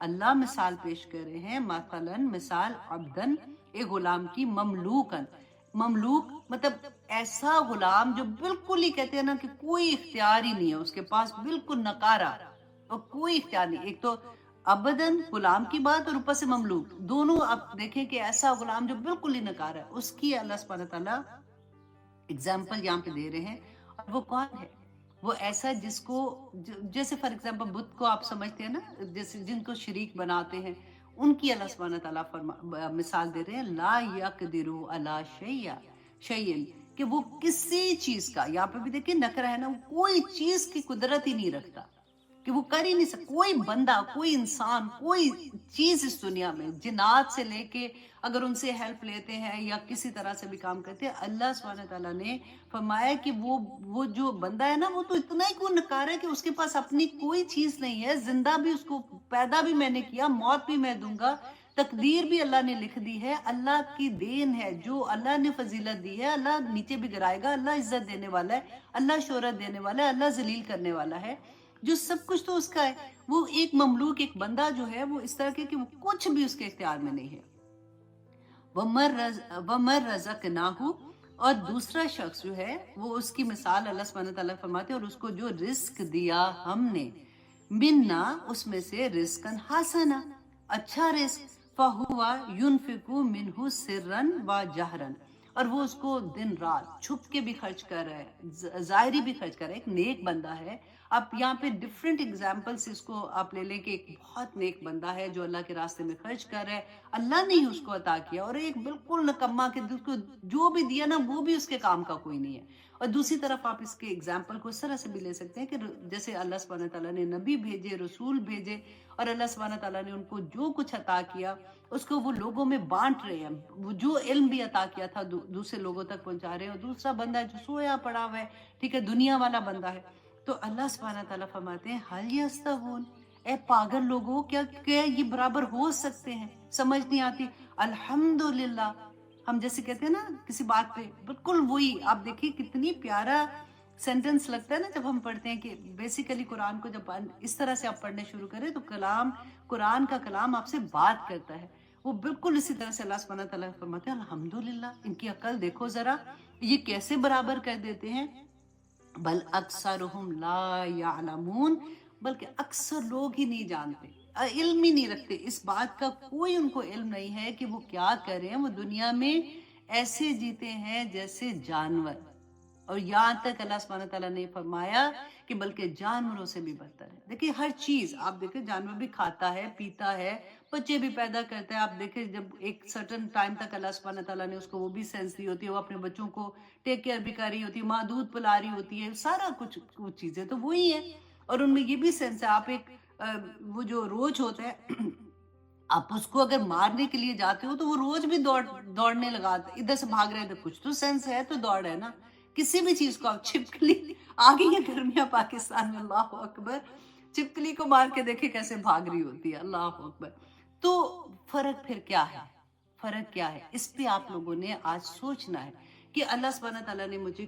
اللہ مثال پیش کر رہے ہیں، مثلا مثال عبدن، ایک غلام کی، مملوکن، مملوک مطلب ایسا غلام جو بالکل ہی کہتے ہیں نا کہ کوئی اختیار ہی نہیں ہے اس کے پاس، بالکل نکارا اور کوئی اختیار نہیں، ایک تو ابدن غلام کی بات اور اوپر سے مملوک، دونوں آپ دیکھیں کہ ایسا غلام جو بالکل ہی نکارا ہے، اس کی اللہ سبحانہ تعالیٰ اگزامپل یہاں پہ دے رہے ہیں۔ اور وہ کون ہے؟ وہ ایسا جس کو جیسے فار ایگزامپل بت کو آپ سمجھتے ہیں نا، جیسے جن کو شریک بناتے ہیں، ان کی اللہ سبحانہ تعالیٰ مثال دے رہے ہیں، لا یقدروا علی شیئن، کہ وہ کسی چیز کا، یہاں پہ بھی دیکھیں نکرہ ہے نا، وہ کوئی چیز کی قدرت ہی نہیں رکھتا، کہ وہ کر ہی نہیں سکتا، کوئی بندہ، کوئی انسان، کوئی چیز اس دنیا میں، جنات سے لے کے اگر ان سے ہیلپ لیتے ہیں یا کسی طرح سے بھی کام کرتے ہیں، اللہ سبحانہ تعالیٰ نے فرمایا کہ وہ جو بندہ ہے نا، وہ تو اتنا ہی کو نکارا ہے کہ اس کے پاس اپنی کوئی چیز نہیں ہے، زندہ بھی اس کو پیدا بھی میں نے کیا، موت بھی میں دوں گا، تقدیر بھی اللہ نے لکھ دی ہے، اللہ کی دین ہے، جو اللہ نے فضیلت دی ہے، اللہ نیچے بھی گرائے گا، اللہ عزت دینے والا ہے، اللہ شہرت دینے والا ہے، اللہ ذلیل کرنے والا ہے، جو سب کچھ تو اس کا ہے۔ وہ ایک مملوک، ایک بندہ جو ہے وہ اس طرح کے کہ وہ کچھ بھی اس کے اختیار میں نہیں ہے۔ وَمَن رَزَقْنَاهُ، اور دوسرا شخص جو ہے وہ اس کی مثال اللہ سبحانہ تعالیٰ فرماتے ہیں، اور اس کو جو رزق دیا ہم نے، منا، اس میں سے رزقاً حسنا، اچھا رزق، فَهُوَ يُنْفِقُ مِنْهُ سِرًّا وَجَهْرًا، اور وہ اس کو دن رات چھپ کے بھی خرچ کر رہا ہے، ظاہری بھی خرچ کر رہا ہے، ایک نیک بندہ ہے۔ آپ یہاں پہ ڈفرینٹ ایگزامپلس اس کو آپ لے لیں کہ ایک بہت نیک بندہ ہے جو اللہ کے راستے میں خرچ کر رہا ہے، اللہ نے ہی اس کو عطا کیا، اور ایک بالکل نکما کہ اس کو جو بھی دیا نا وہ بھی اس کے کام کا کوئی نہیں ہے۔ اور دوسری طرف آپ اس کے ایگزامپل کو اس طرح سے بھی لے سکتے ہیں کہ جیسے اللہ سبحانہ تعالیٰ نے نبی بھیجے، رسول بھیجے، اور اللہ سبحانہ تعالیٰ نے ان کو جو کچھ عطا کیا اس کو وہ لوگوں میں بانٹ رہے ہیں، وہ جو علم بھی عطا کیا تھا دوسرے لوگوں تک پہنچا رہے ہیں، اور دوسرا بندہ جو سویا پڑا ہوا ہے، ٹھیک ہے، دنیا والا بندہ ہے، تو اللہ سبحانہ تعالیٰ فرماتے ہیں حل یستوون، اے پاگل لوگوں، کیا یہ برابر ہو سکتے ہیں؟ سمجھ نہیں آتی۔ الحمدللہ، ہم جیسے کہتے ہیں نا کسی بات پہ بالکل وہی، آپ دیکھیے کتنی پیارا سینٹنس لگتا ہے نا جب ہم پڑھتے ہیں کہ بیسیکلی قرآن کو جب اس طرح سے آپ پڑھنے شروع کریں تو قرآن کا کلام آپ سے بات کرتا ہے، وہ بالکل اسی طرح سے اللہ سبحانہ تعالیٰ فرماتے ہیں الحمدللہ، ان کی عقل دیکھو ذرا، یہ کیسے برابر کر دیتے ہیں۔ بل اکثرهم لا یعلمون، بلکہ اکثر لوگ ہی نہیں جانتے، علم ہی نہیں رکھتے، اس بات کا کوئی ان کو علم نہیں ہے کہ وہ کیا کر رہے ہیں، وہ دنیا میں ایسے جیتے ہیں جیسے جانور، اور یہاں تک اللہ سبحانہ تعالیٰ نے فرمایا کہ بلکہ جانوروں سے بھی بدتر ہے۔ دیکھیں ہر چیز آپ دیکھیں، جانور بھی کھاتا ہے، پیتا ہے، بچے بھی پیدا کرتا ہے، آپ دیکھیں جب ایک سرٹن ٹائم تک اللہ سبحانہ تعالیٰ نے اس کو وہ بھی سینس دی ہوتی ہے، وہ اپنے بچوں کو ٹیک کیئر بھی کر رہی ہوتی ہے، ماں دودھ پلا رہی ہوتی ہے، سارا کچھ وہ چیزیں تو وہی ہے، اور ان میں یہ بھی سینس ہے۔ آپ ایک وہ جو روز ہوتا ہے آپ اس کو اگر مارنے کے لیے جاتے ہو تو وہ روز بھی دوڑنے لگا، ادھر سے بھاگ رہے، ادھر کچھ تو سینس ہے تو دوڑ ہے نا۔ کسی بھی چیز کو آپ چھپکلی آ گئی ہے گرمیاں پاکستان میں، اللہ اکبر، چھپکلی کو مار کے دیکھیں کیسے بھاگ رہی ہوتی ہے، اللہ اکبر۔ تو فرق پھر کیا ہے؟ فرق کیا ہے؟ اس پہ آپ لوگوں نے آج سوچنا ہے کہ اللہ سبحانہ تعالیٰ نے مجھے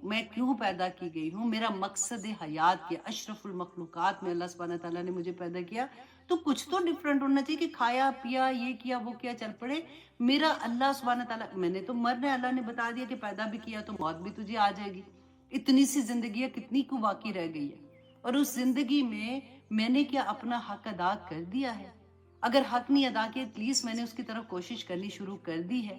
میں کیوں پیدا کی گئی ہوں، میرا مقصد حیات کیا، اشرف المخلوقات میں اللہ سبحانہ تعالیٰ نے مجھے پیدا کیا، تو کچھ تو ڈیفرنٹ ہونا چاہیے کہ کھایا پیا یہ کیا وہ کیا چل پڑے، میرا اللہ سبحانہ تعالیٰ، میں نے تو مرنا ہے، اللہ نے بتا دیا کہ پیدا بھی کیا تو موت بھی تجھے آ جائے گی، اتنی سی زندگی ہے، کتنی کو باقی رہ گئی ہے، اور اس زندگی میں میں نے کیا اپنا حق ادا کر دیا ہے؟ اگر حق نہیں ادا کیا، ایٹ لیسٹ میں نے اس کی طرف کوشش کرنی شروع کر دی ہے۔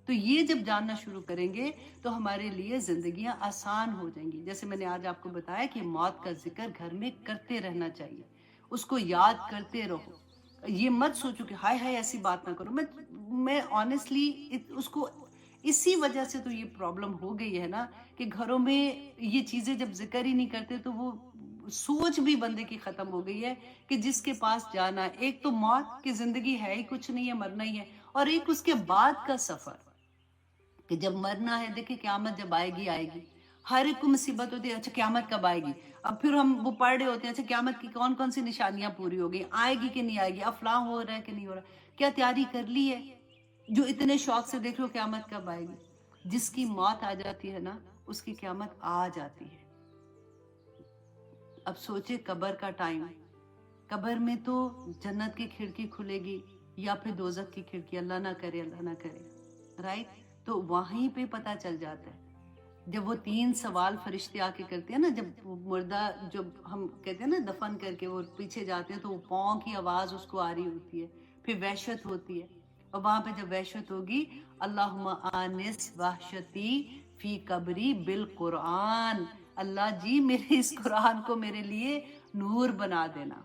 تو یہ جب جاننا شروع کریں گے تو ہمارے لیے زندگیاں آسان ہو جائیں گی۔ جیسے میں نے آج آپ کو بتایا کہ موت کا ذکر گھر میں کرتے رہنا چاہیے، اس کو یاد کرتے رہو۔ یہ مت سوچو کہ ہائے ہائے ایسی بات نہ کرو۔ میں آنیسٹلی اس کو اسی وجہ سے تو یہ پرابلم ہو گئی ہے نا کہ گھروں میں یہ چیزیں جب ذکر ہی نہیں کرتے تو وہ سوچ بھی بندے کی ختم ہو گئی ہے کہ جس کے پاس جانا ہے، ایک تو موت کی زندگی ہے ہی کچھ نہیں ہے، مرنا ہی ہے، اور ایک اس کے بعد کا سفر کہ جب مرنا ہے، دیکھیں قیامت جب آئے گی آئے گی، ہر ایک کو مصیبت ہوتی ہے، اچھا قیامت کب آئے گی؟ اب پھر ہم وہ پڑھ رہے ہوتے ہیں، اچھا قیامت کی کون کون سی نشانیاں پوری ہو گئی، آئے گی کہ نہیں آئے گی، اب فلاں ہو رہا ہے کہ نہیں ہو رہا، کیا تیاری کر لی ہے؟ جو اتنے شوق سے دیکھ لو قیامت کب آئے گی۔ جس کی موت آ جاتی ہے نا، اس کی قیامت آ جاتی ہے۔ اب سوچے قبر کا ٹائم، قبر میں تو جنت کی کھڑکی کھلے گی یا پھر دوزخ کی کھڑکی، اللہ نہ کرے اللہ نہ کرے، رائٹ؟ تو وہیں پہ پتہ چل جاتا ہے جب وہ 3 سوال فرشتے آ کے کرتے ہیں نا، جب مردہ جب ہم کہتے ہیں نا دفن کر کے وہ پیچھے جاتے ہیں تو وہ پاؤں کی آواز اس کو آ رہی ہوتی ہے، پھر وحشت ہوتی ہے، اور وہاں پہ جب وحشت ہوگی، اللہم آنس وحشتی فی قبری بالقرآن، اللہ جی میرے اس قرآن کو میرے لیے نور بنا دینا،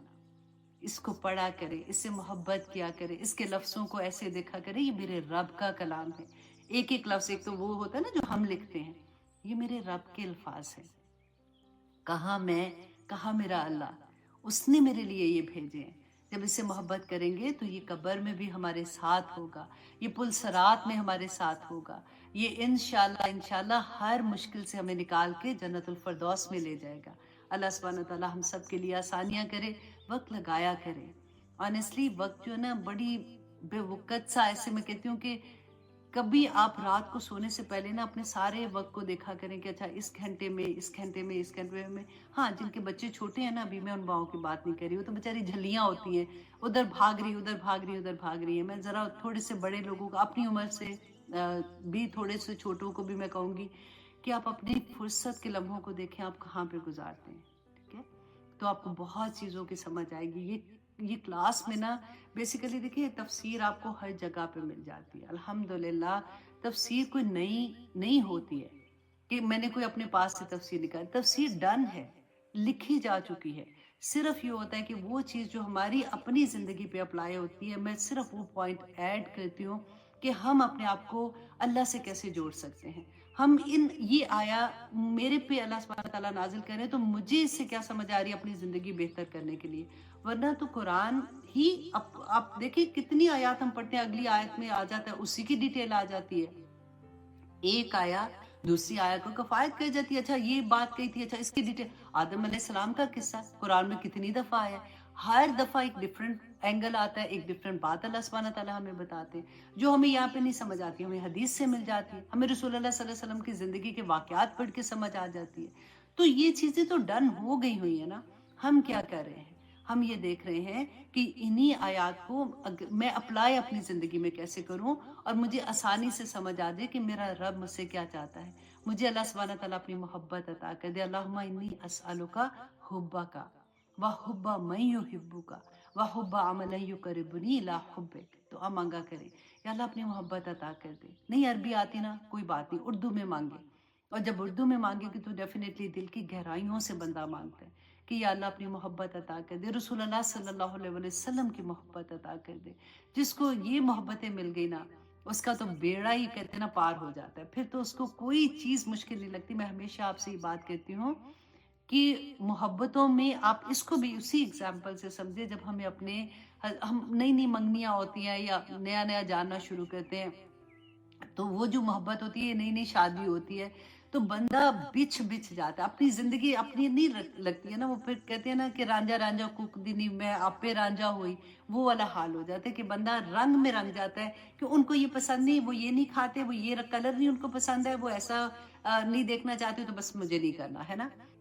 اس کو پڑھا کرے، اس سے محبت کیا کرے، اس کے لفظوں کو ایسے دیکھا کرے یہ میرے رب کا کلام ہے۔ ایک ایک لفظ، ایک تو وہ ہوتا ہے نا جو ہم لکھتے ہیں، یہ میرے رب کے الفاظ ہیں، کہاں میں کہاں میرا اللہ، اس نے میرے لیے یہ بھیجے ہیں۔ جب اس سے محبت کریں گے تو یہ قبر میں بھی ہمارے ساتھ ہوگا، یہ پل صراط میں ہمارے ساتھ ہوگا، یہ انشاءاللہ ہر مشکل سے ہمیں نکال کے جنت الفردوس میں لے جائے گا۔ اللہ سبحانہ وتعالی ہم سب کے لیے آسانیاں کرے، وقت لگایا کرے۔ آنیسٹلی وقت جو ہے نا بڑی بے وقت سا، ایسے میں کہتی ہوں کہ کبھی آپ رات کو سونے سے پہلے نا اپنے سارے وقت کو دیکھا کریں کہ اچھا اس گھنٹے میں اس گھنٹے میں اس گھنٹے میں، ہاں جن کے بچے چھوٹے ہیں نا، ابھی میں ان باؤں کی بات نہیں کر رہی ہوں، تو بیچاری جھلیاں ہوتی ہیں، ادھر بھاگ رہی ادھر بھاگ رہی ادھر بھاگ رہی ہے۔ میں ذرا تھوڑے سے بڑے لوگوں کو، اپنی عمر سے بھی تھوڑے سے چھوٹوں کو بھی میں کہوں گی کہ آپ اپنی فرصت کے لمحوں کو دیکھیں آپ کہاں پہ گزارتے ہیں، ٹھیک ہے؟ تو آپ کو بہت چیزوں کی سمجھ آئے گی۔ یہ کلاس میں نا بیسیکلی دیکھیے تفسیر آپ کو ہر جگہ پہ مل جاتی ہے، الحمدللہ۔ تفسیر کوئی نئی نہیں ہوتی ہے کہ میں نے کوئی اپنے پاس سے تفسیر نکالی، تفسیر ڈن ہے، لکھی جا چکی ہے۔ صرف یہ ہوتا ہے کہ وہ چیز جو ہماری اپنی زندگی پہ اپلائی ہوتی ہے، میں صرف وہ پوائنٹ ایڈ کرتی ہوں کہ ہم اپنے آپ کو اللہ سے کیسے جوڑ سکتے ہیں۔ ہم یہ آیا میرے پہ اللہ سبحانہ تعالیٰ نازل کرے تو مجھے اس سے کیا سمجھ آ رہی ہے اپنی زندگی بہتر کرنے کے لیے، ورنہ تو قرآن ہی آپ دیکھیں کتنی آیات ہم پڑھتے ہیں، اگلی آیت میں آ جاتا ہے اسی کی ڈیٹیل آ جاتی ہے، ایک آیا دوسری آیا کو کفایت کر جاتی ہے، اچھا یہ بات کہی تھی، اچھا اس کی ڈیٹیل۔ آدم علیہ السلام کا قصہ قرآن میں کتنی دفعہ آیا، ہر دفعہ ایک ڈیفرنٹ اینگل آتا ہے، ایک ڈیفرنٹ بات اللہ سبحانہ تعالیٰ ہمیں بتاتے ہیں، جو ہمیں یہاں پہ نہیں سمجھ آتی ہمیں حدیث سے مل جاتی ہے، ہمیں رسول اللہ صلی اللہ علیہ وسلم کی زندگی کے واقعات پڑھ کے سمجھ آ جاتی ہے۔ تو یہ چیزیں تو ڈن ہو گئی ہوئی ہیں نا، ہم کیا کر رہے ہیں؟ ہم یہ دیکھ رہے ہیں کہ انہی آیات کو میں اپلائی اپنی زندگی میں کیسے کروں اور مجھے آسانی سے سمجھ آ جائے کہ میرا رب مجھ سے کیا چاہتا ہے، مجھے اللہ سبحانہ تعالیٰ اپنی محبت عطا کر دے۔ اللہم انی اسألک حبک وحب من یحبک وحب عمل یقربنی الی حبک۔ دعا مانگا کریں یا اللہ اپنی محبت عطا کر دے۔ نہیں عربی آتی نا، کوئی بات نہیں، اردو میں مانگے، اور جب اردو میں مانگے گی تو ڈیفینیٹلی دل کی گہرائیوں سے بندہ مانگتا ہے کہ یا اللہ اپنی محبت عطا کر دے، رسول اللہ صلی اللہ علیہ وسلم کی محبت عطا کر دے۔ جس کو یہ محبتیں مل گئی نا، اس کا تو بیڑا ہی کہتے ہیں نا پار ہو جاتا ہے، پھر تو اس کو کوئی چیز مشکل نہیں لگتی۔ میں ہمیشہ آپ سے یہ بات کہتی ہوں کہ محبتوں میں آپ اس کو بھی اسی اگزامپل سے سمجھے، جب ہمیں ہم نئی نئی منگنیاں ہوتی ہیں یا نیا نیا جاننا شروع کرتے ہیں، تو وہ جو محبت ہوتی ہے، نئی نئی شادی ہوتی ہے تو بندہ بچھ جاتا ہے، اپنی زندگی اپنی نہیں لگتی ہے نا، وہ پھر کہتے ہیں نا کہ رانجھا رانجھا کوک دینی میں آپ پہ رانجھا ہوئی، وہ والا حال ہو جاتا ہے کہ بندہ رنگ میں رنگ جاتا ہے کہ ان کو یہ پسند نہیں، وہ یہ نہیں کھاتے، وہ یہ کلر نہیں ان کو پسند ہے، وہ ایسا نہیں دیکھنا چاہتے، تو بس مجھے نہیں کرنا ہے نا۔